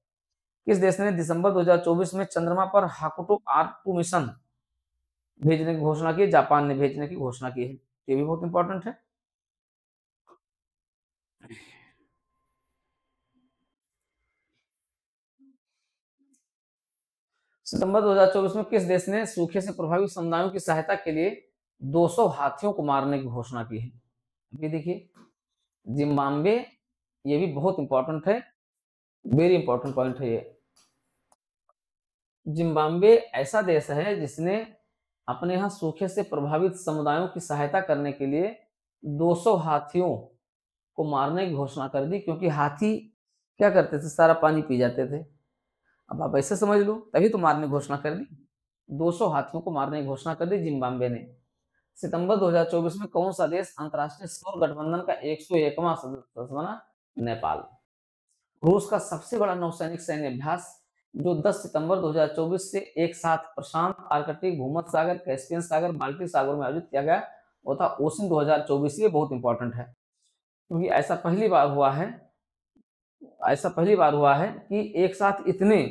किस देश ने दिसंबर 2024 में चंद्रमा पर हाकुटो R2 मिशन भेजने की घोषणा की? जापान ने भेजने की घोषणा की है। ये भी बहुत इंपॉर्टेंट है। सितंबर 2024 में किस देश ने सूखे से प्रभावित समुदायों की सहायता के लिए 200 हाथियों को मारने की घोषणा की है? अभी देखिए, जिम्बाब्वे, ये भी बहुत इंपॉर्टेंट है, वेरी इंपॉर्टेंट पॉइंट है ये। जिम्बाब्वे ऐसा देश है जिसने अपने यहाँ सूखे से प्रभावित समुदायों की सहायता करने के लिए 200 हाथियों को मारने की घोषणा कर दी, क्योंकि हाथी क्या करते थे? सारा पानी पी जाते थे। अब आप ऐसे समझ लो, तभी तो मारने की घोषणा कर दी। 200 हाथियों को मारने की घोषणा कर दी जिम्बाब्वे ने। सितंबर 2024 में कौन सा देश अंतरराष्ट्रीय सौर गठबंधन का 101वां सदस्य बना? नेपाल। रूस का सबसे बड़ा नौसैनिक सैन्य अभ्यास जो 10 सितंबर 2024 से एक साथ प्रशांत, आर्कटिक, भूमध्य सागर, कैस्पियन सागर, बाल्टिक सागर में आयोजित किया गया, वो था ओसिन 2024। ये बहुत इंपॉर्टेंट है, क्योंकि ऐसा पहली बार हुआ है कि एक साथ इतने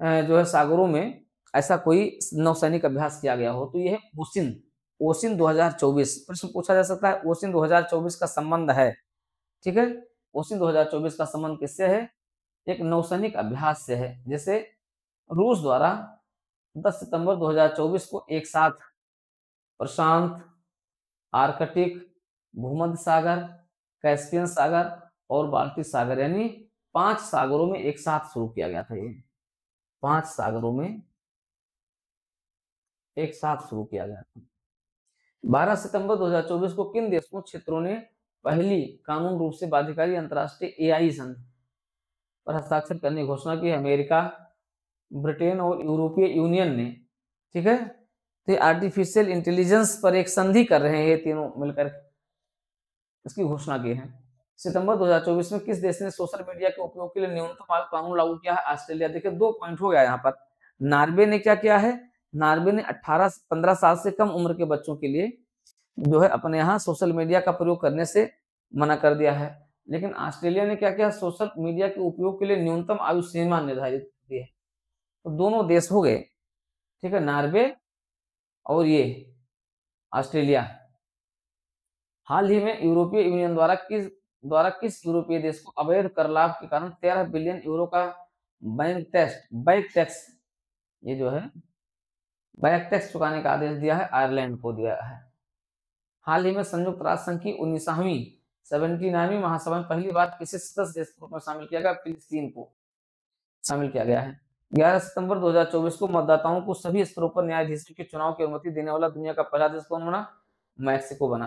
जो है सागरों में ऐसा कोई नौसैनिक अभ्यास किया गया हो। तो ये है ओसिन 2024। प्रश्न पूछा जा सकता है, ओसिन 2024 का संबंध है, ठीक है, ओसिन 2024 का संबंध किससे है? एक नौसैनिक अभ्यास से है। जैसे रूस द्वारा 10 सितंबर 2024 को एक साथ प्रशांत, आर्कटिक, भूमध्य सागर, कैस्पियन सागर और बाल्टिक सागर, यानी 5 सागरों में एक साथ शुरू किया गया था। ये 5 सागरों में एक साथ शुरू किया गया था। 12 सितंबर 2024 को किन देशों क्षेत्रों ने पहली कानून रूप से बाध्यकारी अंतर्राष्ट्रीय एआई संधि पर हस्ताक्षर करने की घोषणा की? अमेरिका, ब्रिटेन और यूरोपीय यूनियन ने। ठीक है, तो आर्टिफिशियल इंटेलिजेंस पर एक संधि कर रहे हैं ये तीनों मिलकर, इसकी घोषणा की है। सितंबर 2024 में किस देश ने सोशल मीडिया के उपयोग के लिए न्यूनतम आयु कानून लागू किया है? ऑस्ट्रेलिया। देखिए 2 पॉइंट हो गया यहाँ पर। नॉर्वे ने क्या किया है? नॉर्वे ने 15 साल से कम उम्र के बच्चों के लिए जो है अपने यहाँ सोशल मीडिया का प्रयोग करने से मना कर दिया है। लेकिन ऑस्ट्रेलिया ने क्या किया? सोशल मीडिया के उपयोग के लिए न्यूनतम आयु सीमा निर्धारित की है। तो दोनों देश हो गए, ठीक है, नॉर्वे और ये ऑस्ट्रेलिया। हाल ही में यूरोपीय यूनियन द्वारा किस यूरोपीय देश को अवैध कर लाभ के कारण 13 बिलियन यूरो का बैक टैक्स, ये जो है बैक टैक्स चुकाने का आदेश दिया है? आयरलैंड को दिया है। हाल ही में संयुक्त राष्ट्र संघ की 79वीं महासभा में पहली बार किसी सदस्य देश को शामिल किया गया? फिलिस्तीन को शामिल किया गया है। 11 सितंबर 2024 को मतदाताओं को सभी स्तरों पर न्यायाधीशों के चुनाव की अनुमति देने वाला दुनिया का पहला देश कौन बना? मैक्सिको बना।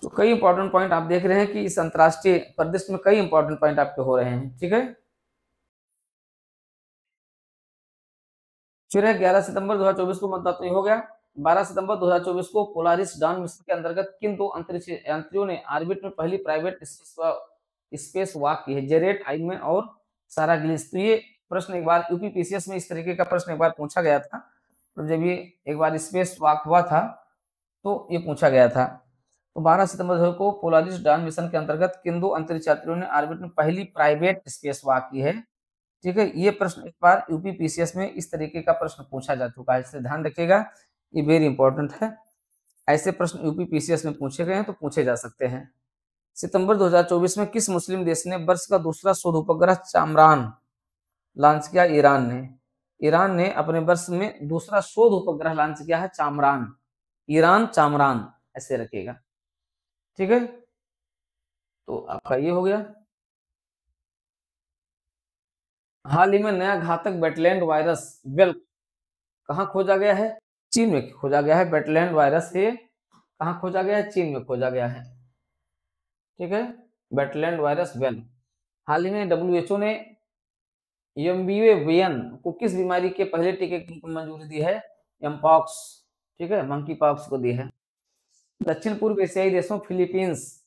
तो कई इंपॉर्टेंट पॉइंट आप देख रहे हैं कि इस अंतरराष्ट्रीय परिदृश्य में कई इंपॉर्टेंट पॉइंट आपके हो रहे हैं, ठीक है। फिर है 11 सितंबर 2024 को मतदाता हो गया। 12 सितंबर 2024 को पोलारिस डाउन मिशन के अंतर्गत किन दो अंतरिक्ष यात्रियों ने ऑर्बिट में पहली प्राइवेट स्पेस वॉक की है? जेरेट आइगमैन और सारा ग्लिस। तो ये प्रश्न एक बार यूपीपीसीएस में इस तरीके का प्रश्न एक बार पूछा गया था, तो जब ये एक बार स्पेस वॉक हुआ था तो ये पूछा गया था। तो 12 सितंबर को पोलारिस डाउन मिशन के अंतर्गत किन दो अंतरिक्ष यात्रियों ने ऑर्बिट में पहली प्राइवेट स्पेस वॉक की है? ठीक है, ये प्रश्न एक बार यूपीपीसीएस में इस तरीके का प्रश्न पूछा जा चुका है, इससे ध्यान रखिएगा, ये वेरी इंपॉर्टेंट है। ऐसे प्रश्न यूपीपीसीएस में पूछे गए हैं तो पूछे जा सकते हैं। सितंबर 2024 में किस मुस्लिम देश ने वर्ष का दूसरा शोध उपग्रह चामरान लॉन्च किया? ईरान ने। ईरान ने अपने वर्ष में दूसरा शोध उपग्रह लॉन्च किया है, चामरान। ईरान चामरान ऐसे रखिएगा, ठीक है। तो आपका ये हो गया। हाल ही में नया घातक बेटलैंड वायरस वेल कहाँ खोजा गया है? चीन में खोजा गया है। बेटलैंड वायरस से कहाँ खोजा गया है? चीन में खोजा गया है, ठीक है। Wetland virus well. हाल ही में डब्ल्यूएचओ ने एमवीए को किस बीमारी के पहले टीके की मंजूरी दी है? एमपॉक्स, ठीक है, मंकी पॉक्स को दी है। दक्षिण पूर्व एशियाई देशों फिलीपींस,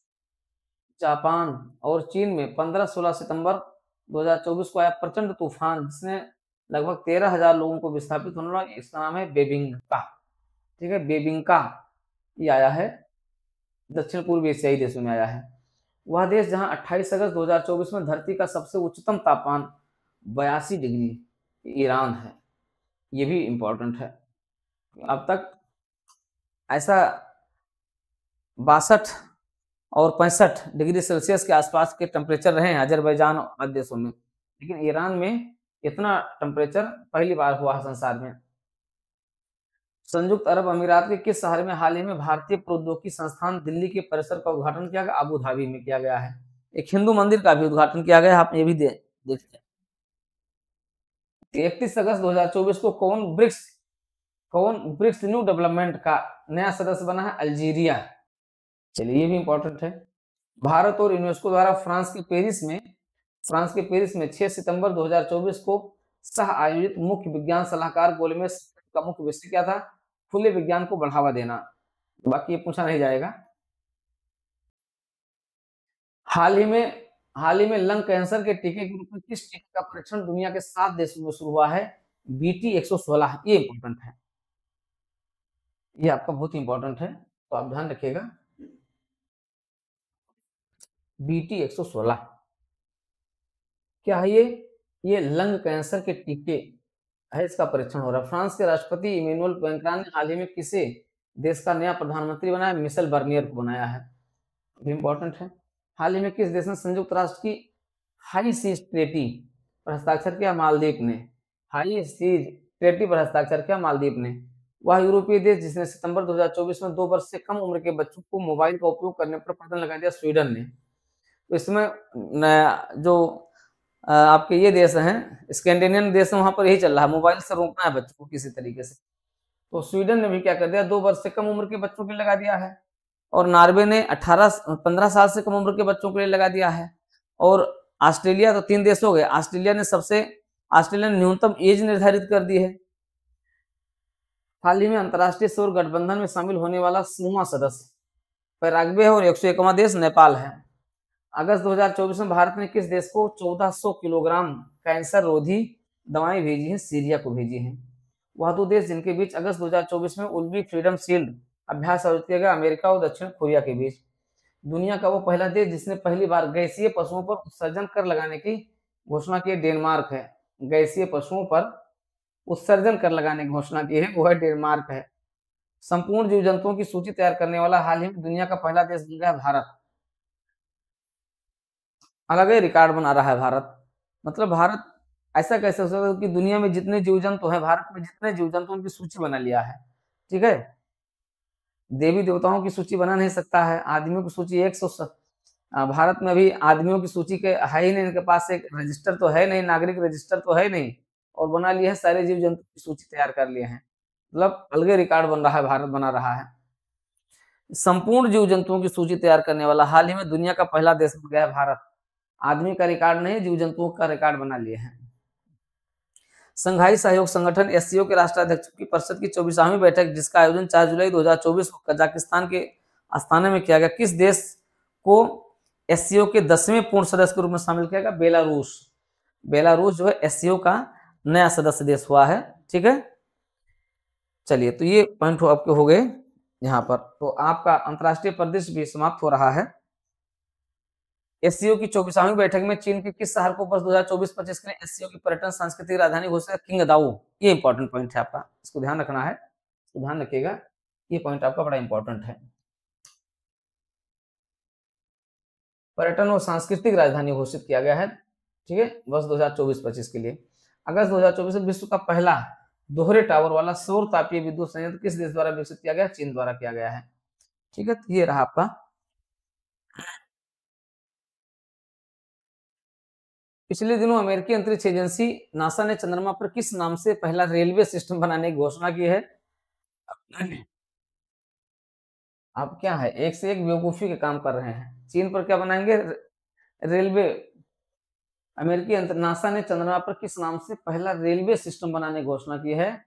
जापान और चीन में 15-16 सितंबर 2024 को आया प्रचंड तूफान जिसने लगभग 13,000 लोगों को विस्थापित होने वाला, इसका नाम है बेबिंका, ठीक है। बेबिंका ये आया है, दक्षिण पूर्व एशियाई देशों में आया है। वह देश जहां 28 अगस्त 2024 में धरती का सबसे उच्चतम तापमान 82 डिग्री ईरान है। ये भी इंपॉर्टेंट है। अब तक ऐसा 62 और 65 डिग्री सेल्सियस के आसपास के टेम्परेचर रहे हैं अजरबैजान और देशों में, लेकिन ईरान में इतना टेम्परेचर पहली बार हुआ है संसार में। संयुक्त अरब अमीरात के किस शहर में हाल ही में भारतीय प्रौद्योगिकी संस्थान दिल्ली के परिसर का उद्घाटन किया गया? अबू धाबी में किया गया है। एक हिंदू मंदिर का भी उद्घाटन किया गया है, आप ये भी देखते हैं। 31 अगस्त 2024 को कौन ब्रिक्स न्यू डेवलपमेंट का नया सदस्य बना है? अल्जीरिया। चलिए ये भी इंपॉर्टेंट है। भारत और यूनेस्को द्वारा फ्रांस के पेरिस में 6 सितंबर 2024 को सह आयोजित मुख्य विज्ञान सलाहकार गोलमेज का मुख्य विषय क्या था? खुले विज्ञान को बढ़ावा देना। बाकी ये पूछा नहीं जाएगा। हाल ही में लंग कैंसर के टीके के रूप में किस टीके का परीक्षण दुनिया के 7 देशों में शुरू हुआ है? BT116। ये इंपॉर्टेंट है, ये आपका बहुत इंपॉर्टेंट है, तो आप ध्यान रखिएगा। BT116 क्या है? ये लंग कैंसर के टीके है, इसका परीक्षण हो रहा है। फ्रांस के राष्ट्रपति इमैनुअल मैक्रों ने हाल ही में किसे देश का नया प्रधानमंत्री बनाया? मिशेल बर्नियर को बनाया है, इंपॉर्टेंट है। हाल ही में किस देश ने संयुक्त राष्ट्र की हाई सीज ट्रीटी पर हस्ताक्षर किया? मालदीव ने। हाई सीज ट्रीटी पर हस्ताक्षर किया मालदीव ने। वह यूरोपीय देश जिसने सितंबर 2024 में 2 वर्ष से कम उम्र के बच्चों को मोबाइल का उपयोग करने पर प्रतिबंध लगा दिया? स्वीडन ने। तो इसमें जो आपके ये देश हैं स्कैंडिनेवियन देश, वहां पर यही चल रहा है, मोबाइल से रोकना है बच्चों को किसी तरीके से। तो स्वीडन ने भी क्या कर दिया? 2 वर्ष से कम उम्र के बच्चों के लिए लगा दिया है। और नॉर्वे ने 15 साल से कम उम्र के बच्चों के लिए लगा दिया है। और ऑस्ट्रेलिया, तो 3 देश हो गए। ऑस्ट्रेलिया ने न्यूनतम एज निर्धारित कर दी है। हाल ही में अंतर्राष्ट्रीय सौर गठबंधन में शामिल होने वाला 6वां सदस्य पैराग्वे है और 101वां देश नेपाल है। अगस्त 2024 में भारत ने किस देश को 1400 किलोग्राम कैंसर रोधी दवाएं भेजी हैं? सीरिया को भेजी हैं। वह 2 देश जिनके बीच अगस्त 2024 में उल्वी फ्रीडम शील्ड अभ्यास आयोजित किया गया, अमेरिका और दक्षिण कोरिया के बीच। दुनिया का वो पहला देश जिसने पहली बार गैसीय पशुओं पर उत्सर्जन कर लगाने की घोषणा की? डेनमार्क है। गैसीय पशुओं पर उत्सर्जन कर लगाने की घोषणा की है, वो है डेनमार्क है। संपूर्ण जीव जंतुओं की सूची तैयार करने वाला हाल ही में दुनिया का पहला देश बन गया भारत। अलग ही रिकॉर्ड बना रहा है भारत। मतलब भारत ऐसा कैसे हो सकता है कि दुनिया में जितने जीव जंतु हैं, भारत में जितने जीव जंतु उनकी सूची बना लिया है, ठीक है। देवी देवताओं की सूची बना नहीं सकता है, आदमियों की सूची भारत में अभी आदमियों की सूची के है ही नहीं, इनके पास एक रजिस्टर तो है नहीं, नागरिक रजिस्टर तो है नहीं, और बना लिए है सारे जीव जंतु की सूची तैयार कर लिए हैं। मतलब अलगे रिकॉर्ड बन रहा है, भारत बना रहा है। संपूर्ण जीव जंतुओं की सूची तैयार करने वाला हाल ही में दुनिया का पहला देश बन गया है भारत। आदमी का रिकॉर्ड नहीं, जीव जंतुओं का रिकॉर्ड बना लिए हैं। संघाई सहयोग संगठन एससीओ के राष्ट्राध्यक्षों की परिषद की 24वीं बैठक, जिसका आयोजन 4 जुलाई 2024 को कजाकिस्तान के अस्ताना में किया गया, किस देश को एससीओ के 10वें पूर्ण सदस्य के रूप में शामिल किया गया? बेलारूस। बेलारूस जो है एससीओ का नया सदस्य देश हुआ है। ठीक है, चलिए, तो ये पॉइंट आपके हो गए यहाँ पर। तो आपका अंतरराष्ट्रीय परिदृश्य भी समाप्त हो रहा है। एससीओ की 24वीं बैठक में चीन के किस शहर को वर्ष 2024-25 के लिए एससीओ की पर्यटन सांस्कृतिक राजधानी घोषित? किंगदाओ। ये इंपॉर्टेंट पॉइंट है आपका, इसको ध्यान रखना है, इसको ध्यान रखिएगा, ये पॉइंट आपका बड़ा इंपॉर्टेंट है। पर्यटन और सांस्कृतिक राजधानी घोषित किया गया है, ठीक है, वर्ष 2024-25 के लिए। अगस्त 2024 में विश्व का पहला दोहरे टावर वाला सौर तापीय विद्युत संयंत्र किस देश द्वारा विकसित किया गया? चीन द्वारा किया गया है। ठीक है, तो ये रहा आपका। पिछले दिनों अमेरिकी अंतरिक्ष एजेंसी नासा ने चंद्रमा पर किस नाम से पहला रेलवे सिस्टम बनाने की घोषणा की है? अब क्या है, एक से एक बेवकूफी के काम कर रहे हैं। चीन पर क्या बनाएंगे? रेलवे। अमेरिकी नासा ने चंद्रमा पर किस नाम से पहला रेलवे सिस्टम बनाने की घोषणा की है?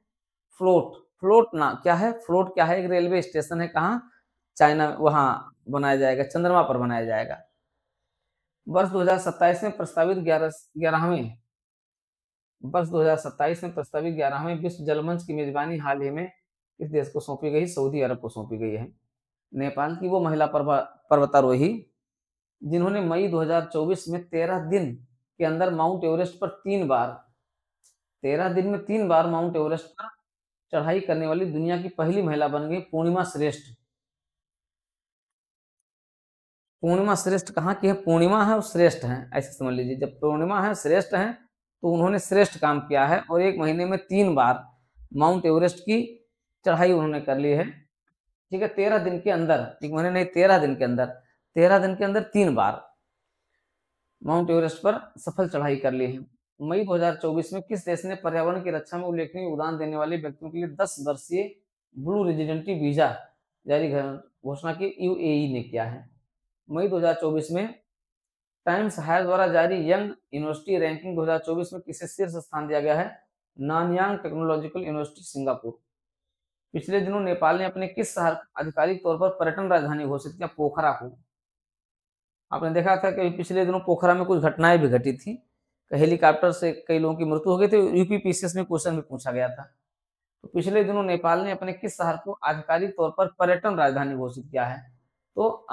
फ्लोट। फ्लोट ना क्या है? फ्लोट क्या है? एक रेलवे स्टेशन है, कहाँ? चाइना, वहां बनाया जाएगा, चंद्रमा पर बनाया जाएगा। वर्ष 2027 में प्रस्तावित 11वें वर्ष 2027 में प्रस्तावित 11वें विश्व जलमंच की मेजबानी हाल ही में किस देश को सौंपी गई? सऊदी अरब को सौंपी गई है। नेपाल की वो महिला पर्वतारोही जिन्होंने मई 2024 में 13 दिन के अंदर माउंट एवरेस्ट पर 3 बार माउंट एवरेस्ट पर चढ़ाई करने वाली दुनिया की पहली महिला बन गई, पूर्णिमा श्रेष्ठ। पूर्णिमा श्रेष्ठ कहाँ की है? पूर्णिमा है और श्रेष्ठ है, ऐसे समझ लीजिए। जब पूर्णिमा है, श्रेष्ठ है, तो उन्होंने श्रेष्ठ काम किया है और एक महीने में 3 बार माउंट एवरेस्ट की चढ़ाई उन्होंने कर ली है। ठीक है, 13 दिन के अंदर, एक महीने नहीं, 13 दिन के अंदर, 13 दिन के अंदर 3 बार माउंट एवरेस्ट पर सफल चढ़ाई कर ली है। मई 2024 में किस देश ने पर्यावरण की रक्षा में उल्लेखनीय योगदान देने वाले व्यक्तियों के लिए 10 वर्षीय ब्लू रेजिडेंटी वीजा जारी घोषणा की? यूएई ने किया है। मई 2024 में टाइम्स हायर द्वारा जारी यंग यूनिवर्सिटी रैंकिंग 2024 में किसे शीर्ष स्थान दिया गया है? Nanyang technological university Singapore. पिछले दिनों नेपाल ने अपने किस शहर आधिकारिक तौर पर पर्यटन राजधानी घोषित किया? पोखरा को। आपने देखा था कि पिछले दिनों पोखरा में कुछ घटनाएं भी घटी थी, हेलीकॉप्टर से कई लोगों की मृत्यु हो गई थी, यूपीपीसीएस में क्वेश्चन भी पूछा गया था। तो पिछले दिनों नेपाल ने अपने किस शहर को आधिकारिक तौर पर पर्यटन राजधानी घोषित किया है? तो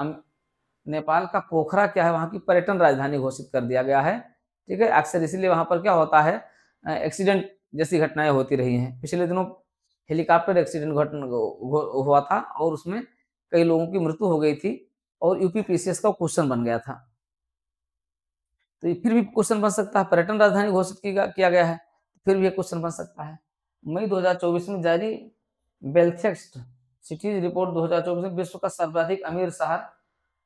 नेपाल का पोखरा क्या है, वहां की पर्यटन राजधानी घोषित कर दिया गया है। ठीक है, अक्सर इसीलिए वहां पर क्या होता है, एक्सीडेंट जैसी घटनाएं होती रही हैं। पिछले दिनों हेलीकॉप्टर एक्सीडेंट हुआ था और उसमें कई लोगों की मृत्यु हो गई थी और यूपीपीसीएस का क्वेश्चन बन गया था। तो ये फिर भी क्वेश्चन बन सकता है, पर्यटन राजधानी घोषित किया गया है, फिर भी क्वेश्चन बन सकता है। मई 2024 में जारी बेल्थेक्स्ट सिटीज रिपोर्ट 2024 में विश्व का सर्वाधिक अमीर शहर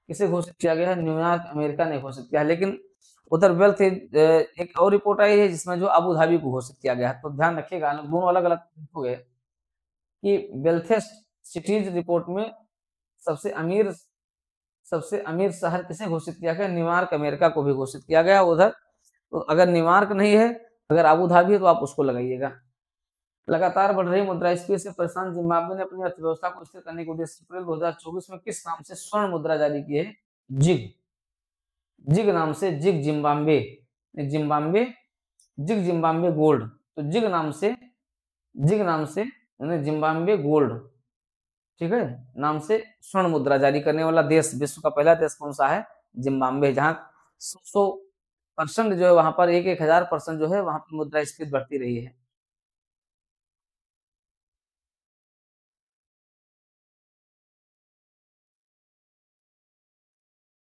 किसे घोषित किया गया है? न्यूयॉर्क, अमेरिका ने घोषित किया है। लेकिन उधर वेल्थ एक और रिपोर्ट आई है जिसमें जो अबू धाबी को घोषित किया गया है। तो ध्यान रखिएगा, दोनों अलग अलग हो गए कि बेल्थेस्ट सिटीज रिपोर्ट में सबसे अमीर शहर किसे घोषित किया गया? न्यूयॉर्क, अमेरिका को भी घोषित किया गया उधर। तो अगर न्यूयॉर्क नहीं है, अगर अबू धाबी है, तो आप उसको लगाइएगा। लगातार बढ़ रही मुद्रास्फीति से परेशान जिम्बाब्वे ने अपनी अर्थव्यवस्था को स्थिर करने के उद्देश्य से अप्रैल 2024 में किस नाम से स्वर्ण मुद्रा जारी की है? जिग। जिग नाम से, ZiG Zimbabwe, Zimbabwe, ZiG Zimbabwe gold. तो जिग नाम से जिम्बाब्वे गोल्ड, ठीक है, नाम से स्वर्ण मुद्रा जारी करने वाला देश, विश्व का पहला देश कौन सा है? जिम्बाब्वे, जहां 100% जो है वहां पर 1000% जो है वहां पर मुद्रास्फीति बढ़ती रही है।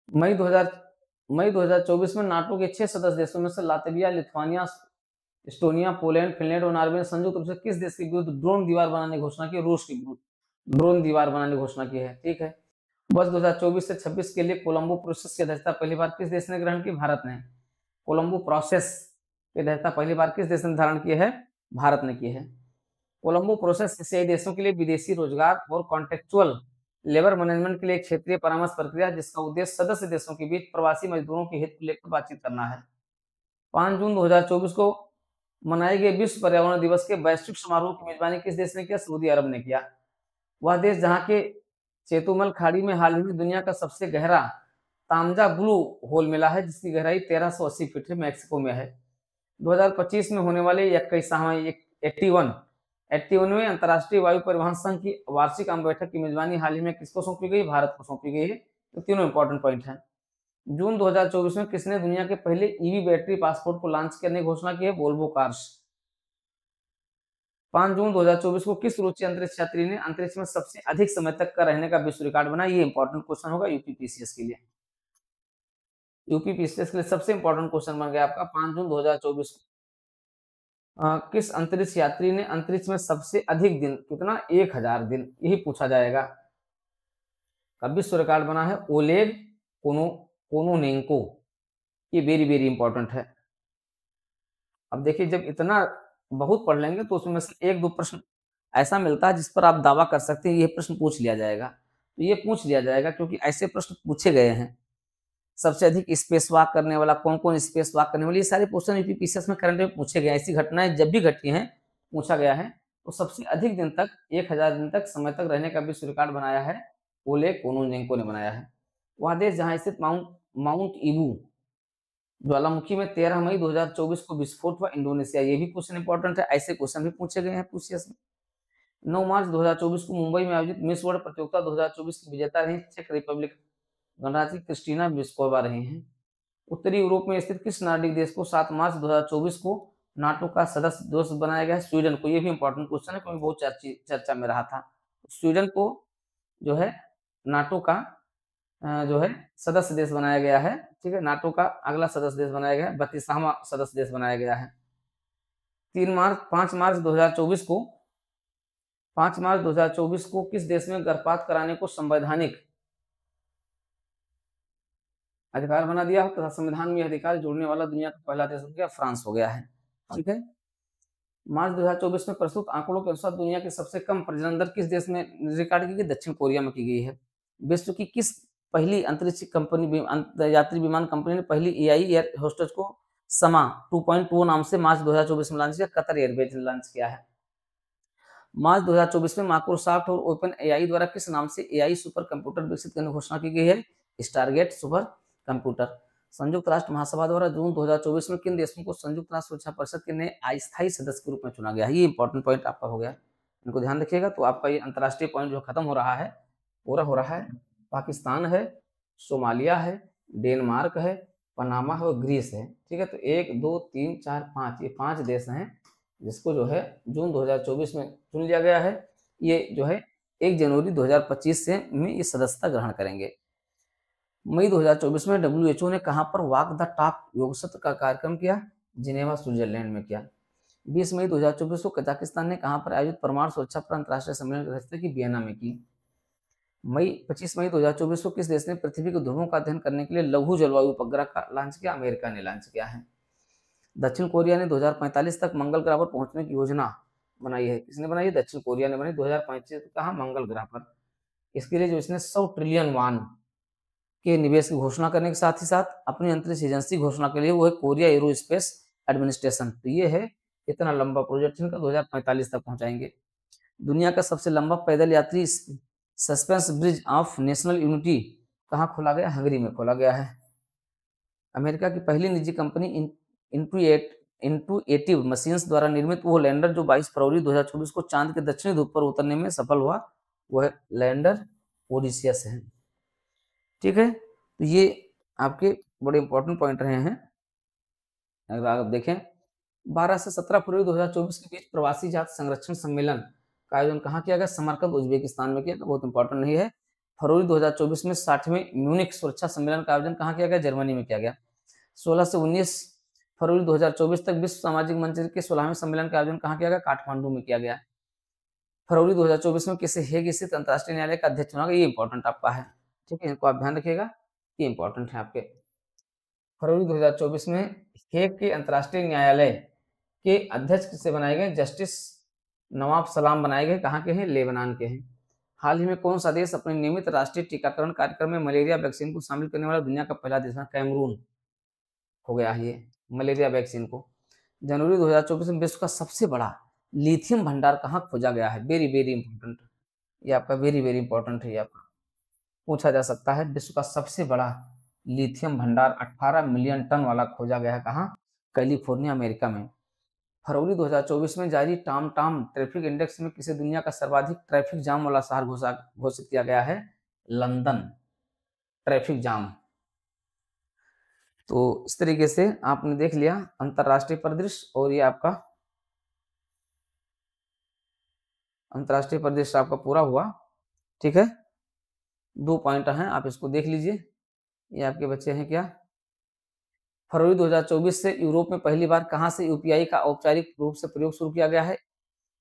मई 2024 में नाटो के 6 सदस्य देशों में से Latvia, Lithuania, Estonia, Poland, Finland और नॉर्वे ने संयुक्त रूप से किस देश के विरुद्ध ड्रोन दीवार बनाने की घोषणा की? रूस के विरुद्ध ड्रोन दीवार बनाने की घोषणा की है। ठीक है, वर्ष 2024 से 26 के लिए कोलंबो प्रोसेस की अध्यक्षता पहली बार किस देश ने ग्रहण की? भारत ने। कोलंबो प्रोसेस की अध्यक्षता पहली बार किस देश ने धारण की है? भारत ने की है। कोलंबो प्रोसेस एशियाई देशों के लिए विदेशी रोजगार और कॉन्टेक्चुअल लेबर मैनेजमेंट के लिए एक क्षेत्रीय परामर्श प्रक्रिया जिसका उद्देश्य सदस्य देशों के बीच प्रवासी मजदूरों के हित को लेकर बातचीत करना है। 5 जून 2024 को मनाए गए विश्व पर्यावरण दिवस के वैश्विक समारोह की मेजबानी किस देश ने किया? सऊदी अरब ने किया। वह देश जहां के चेतुमल खाड़ी में हाल ही में दुनिया का सबसे गहरा तामजा ब्लू होल मिला है जिसकी गहराई 1380 फीट है, मैक्सिको में है। 2025 में होने वाले 81वें अंतर्राष्ट्रीय वायु परिवहन संघ की वार्षिक आम बैठक की मेजबानी हाल ही में किसको सौंपी गई? भारत को सौंपी गई है। तो तीनों इंपॉर्टेंट पॉइंट हैं। जून 2024 में किसने दुनिया के पहले ईवी बैटरी पासपोर्ट को लॉन्च करने की घोषणा की है? Volvo cars. 5 जून 2024 को किस रूसी अंतरिक्ष यात्री ने अंतरिक्ष में सबसे अधिक समय तक का रहने का विश्व रिकॉर्ड बनाया? ये इंपॉर्टेंट क्वेश्चन होगा यूपीपीसीएस के लिए। यूपीपीसीएस के लिए सबसे इंपॉर्टेंट क्वेश्चन बन गया आपका 5 जून 2024 को। किस अंतरिक्ष यात्री ने अंतरिक्ष में सबसे अधिक दिन, कितना? 1000 दिन, यही पूछा जाएगा। का विश्व रिकॉर्ड बना है ओलेग कोनोनेंको। ये वेरी वेरी इंपॉर्टेंट है। अब देखिए जब इतना बहुत पढ़ लेंगे तो उसमें से एक दो प्रश्न ऐसा मिलता है जिस पर आप दावा कर सकते हैं ये प्रश्न पूछ लिया जाएगा। तो ये पूछ लिया जाएगा क्योंकि ऐसे प्रश्न पूछे गए हैं। सबसे अधिक स्पेस वॉक करने वाला कौन कौन स्पेस वॉक करने वाले, ये सारे क्वेश्चन यूपीपीसीएस में करंट में पूछे गए। ऐसी घटनाएं जब भी घटी हैं पूछा गया है। तो सबसे अधिक दिन तक 1000 दिन तक समय तक रहने का विश्व रिकॉर्ड बनाया है ओलेग कोनोनेंको ने बनाया है। वह देश जहां स्थित माउंट ईबू ज्वालामुखी में 13 मई 2024 को विस्फोट हुआ, इंडोनेशिया। ये भी क्वेश्चन इंपॉर्टेंट है, ऐसे क्वेश्चन भी पूछे गए हैं पीसीएस में। 9 मार्च 2024 को मुंबई में आयोजित मिस वर्ल्ड प्रतियोगिता 2024 की विजेता रही चेक रिपब्लिक गणराज्य क्रिस्टीना विस्कोवा रही हैं। उत्तरी यूरोप में स्थित किस नार्डिक देश को 7 मार्च 2024 को नाटो का सदस्य देश बनाया गया है? स्वीडन को। ये भी इंपॉर्टेंट क्वेश्चन है क्योंकि बहुत चर्चा में रहा था। स्वीडन को जो है नाटो का जो है सदस्य देश बनाया गया है। ठीक है, नाटो का अगला सदस्य देश बनाया गया है, 32वां सदस्य देश बनाया गया है। 5 मार्च 2024 को किस देश में गर्भपात कराने को संवैधानिक अधिकार बना दिया तथा संविधान में अधिकार जोड़ने वाला दुनिया का पहला देश हो गया? फ्रांस हो गया है। ठीक है, मार्च 2024 में प्रस्तुत आंकड़ों के अनुसार दुनिया की सबसे कम प्रजनन दर किस देश में रिकॉर्ड की गई? दक्षिण कोरिया में की गई है। विश्व की किस पहली अंतरिक्ष कंपनी यात्री विमान कंपनी ने पहली एआई एयर होस्टेस को समा 2.2 नाम से मार्च 2024 में लॉन्च किया? कतर एयरवेज ने लॉन्च किया है। मार्च 2024 में माइक्रोसॉफ्ट और ओपन एआई द्वारा किस नाम से एआई सुपर कंप्यूटर विकसित करने की घोषणा की गई है? Stargate super computer. संयुक्त राष्ट्र महासभा द्वारा जून 2024 में किन देशों को संयुक्त राष्ट्र सुरक्षा परिषद के नए अस्थायी सदस्य के रूप में चुना गया है? ये इंपॉर्टेंट पॉइंट आपका हो गया, इनको ध्यान रखिएगा। तो आपका ये अंतर्राष्ट्रीय पॉइंट जो खत्म हो रहा है, पूरा हो रहा है। पाकिस्तान है, सोमालिया है, डेनमार्क है, पनामा है और ग्रीस है। ठीक है, तो 1 2 3 4 5 ये 5 देश हैं जिसको जो है जून 2024 में चुन लिया गया है। ये जो है 1 जनवरी 2025 से में ये सदस्यता ग्रहण करेंगे। मई 2024 में WHO ने कहां पर वॉक द टॉक योग सत्र का कार्यक्रम किया? जिनेवा स्विट्जरलैंड में किया। 20 मई 2024 को कजाकिस्तान ने कहां पर आयोजित परमाणु सुरक्षा पर अंतर्राष्ट्रीय सम्मेलन की अध्यक्षता की? वियना में की। 25 मई 2024 को किस देश ने पृथ्वी के ध्रुवों का अध्ययन करने के लिए लघु जलवायु उपग्रह का लॉन्च किया? अमेरिका ने लॉन्च किया है। दक्षिण कोरिया ने 2045 तक मंगल ग्रह पर पहुंचने की योजना बनाई है। किसने बनाई है? दक्षिण कोरिया ने बनाई 2045 तक कहा? मंगल ग्रह पर। इसके लिए जो इसने 100 ट्रिलियन वॉन के निवेश की घोषणा करने के साथ ही साथ अपनी अंतरिक्ष एजेंसी घोषणा के लिए वो है कोरिया एरोस्पेस एडमिनिस्ट्रेशन। तो ये है इतना लंबा प्रोजेक्ट इनका 2045 तक पहुंचाएंगे। दुनिया का सबसे लंबा पैदल यात्री suspense bridge of national unity कहाँ खोला गया? हंगरी में खोला गया है। अमेरिका की पहली निजी कंपनी इंटुएटिव मशीन्स द्वारा निर्मित वो लैंडर जो 22 फरवरी 2024 को चांद के दक्षिणी ध्रुव पर उतरने में सफल हुआ, वह लैंडर ओडिसियस है। ठीक है, तो ये आपके बड़े इंपॉर्टेंट पॉइंट रहे हैं। अगर आप देखें 12 से 17 फरवरी 2024 के बीच प्रवासी जाति संरक्षण सम्मेलन का आयोजन कहाँ किया गया? समरकंद उज्बेकिस्तान में किया गया। बहुत इंपॉर्टेंट नहीं है। फरवरी 2024 में 60वें म्यूनिक सुरक्षा सम्मेलन का आयोजन कहाँ किया गया? जर्मनी में किया गया। 16 से 19 फरवरी 2024 तक विश्व सामाजिक मंच के 16वें सम्मेलन का आयोजन कहाँ किया गया? काठमांडू में किया गया। फरवरी 2024 में किसे हेग स्थित अंतर्राष्ट्रीय न्यायालय का अध्यक्ष चुना गया? ये इंपॉर्टेंट आपका है। ठीक है, इनको आप ध्यान रखिएगा, ये इंपॉर्टेंट है आपके। फरवरी 2024 में हेग के अंतर्राष्ट्रीय न्यायालय के अध्यक्ष किसे बनाए गए? जस्टिस नवाब सलाम बनाए गए। कहाँ के हैं? लेबनान के हैं। हाल ही में कौन सा देश अपने नियमित राष्ट्रीय टीकाकरण कार्यक्रम में मलेरिया वैक्सीन को शामिल करने वाला दुनिया का पहला देश है? कैमरून हो गया है ये मलेरिया वैक्सीन को। जनवरी 2024 में विश्व का सबसे बड़ा लिथियम भंडार कहाँ खोजा गया है? वेरी वेरी इंपॉर्टेंट, ये आपका वेरी वेरी इंपॉर्टेंट है, ये आपका पूछा जा सकता है। विश्व का सबसे बड़ा लिथियम भंडार 18 मिलियन टन वाला खोजा गया है। कहाँ? कैलिफोर्निया, अमेरिका में। फरवरी 2024 में जारी टाम टाम ट्रैफिक इंडेक्स में किसे दुनिया का सर्वाधिक ट्रैफिक जाम वाला शहर घोषित किया गया है? London, traffic jam. तो इस तरीके से आपने देख लिया अंतरराष्ट्रीय परिदृश्य, और ये आपका अंतरराष्ट्रीय परिदृश्य आपका पूरा हुआ। ठीक है, 2 पॉइंट हैं, आप इसको देख लीजिए। ये आपके बच्चे हैं क्या? फरवरी 2024 से यूरोप में पहली बार कहां से यूपीआई का औपचारिक रूप से प्रयोग शुरू किया गया है?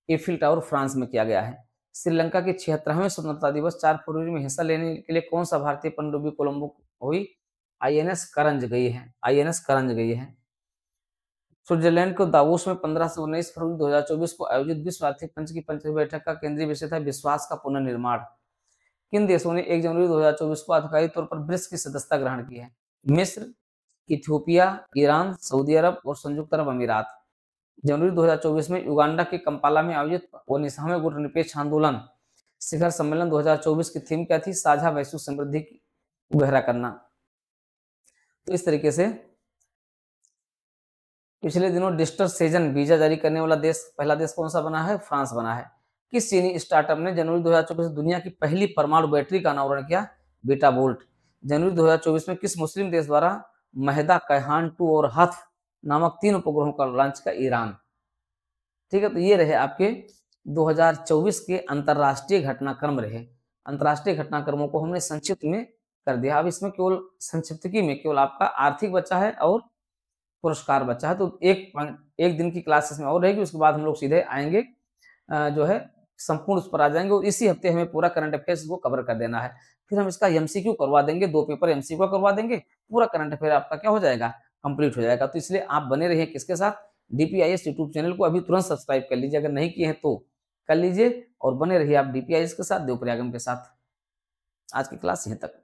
एफिल टावर, फ्रांस में किया गया है। श्रीलंका के 76वें स्वतंत्रता दिवस 4 फरवरी में हिस्सा लेने के लिए कौन सा भारतीय पनडुब्बी कोलंबो हुई? आईएनएस करंज गई है, आईएनएस करंज गई है। स्विट्जरलैंड को दावोस में 15 से 19 फरवरी 2024 को आयोजित विश्व आर्थिक मंच की 25वीं बैठक का केंद्रीय विषय था विश्वास का पुनर्निर्माण। किन देशों ने 1 जनवरी 2024 को आधिकारिक तौर पर ब्रिक्स की सदस्यता ग्रहण की है? मिस्र, इथियोपिया, ईरान, सऊदी अरब और संयुक्त अरब अमीरात। जनवरी 2024 में युगांडा के कंपाला में आयोजित 19वें गुटनिरपेक्ष आंदोलन शिखर सम्मेलन 2024 की थीम क्या थी? साझा वैश्विक समृद्धि को गहरा करना। तो इस तरीके से पिछले दिनों डिस्टर सेजन वीजा जारी करने वाला देश, पहला देश कौन सा बना है? फ्रांस बना है। किस चीनी स्टार्टअप ने जनवरी 2024 में दुनिया की पहली परमाणु बैटरी का अनावरण किया? बेटा वोल्ट। जनवरी 2024 में किस मुस्लिम देश द्वारा महदा, कैहान 2 और हथ नामक 3 उपग्रहों का लॉन्च का? ईरान। ठीक है, तो ये रहे आपके 2024 के अंतरराष्ट्रीय घटनाक्रम रहे। अंतरराष्ट्रीय घटनाक्रमों को हमने संक्षिप्त में कर दिया। अब इसमें केवल संक्षिप्तकी में केवल आपका आर्थिक बचा है और पुरस्कार बचा है। तो एक दिन की क्लासेस में और रहेगी, उसके बाद हम लोग सीधे आएंगे जो है संपूर्ण उस पर आ जाएंगे, और इसी हफ्ते हमें पूरा करंट अफेयर्स को कवर कर देना है। फिर हम इसका एमसीक्यू करवा देंगे, 2 पेपर एमसीक्यू करवा देंगे, पूरा करंट अफेयर आपका क्या हो जाएगा? कंप्लीट हो जाएगा। तो इसलिए आप बने रहिए किसके साथ? डीपीआईएस यूट्यूब चैनल को अभी तुरंत सब्सक्राइब कर लीजिए, अगर नहीं किए हैं तो कर लीजिए, और बने रहिए आप डीपीआईएस के साथ, देवप्रयागम के साथ। आज की क्लास यहीं तक।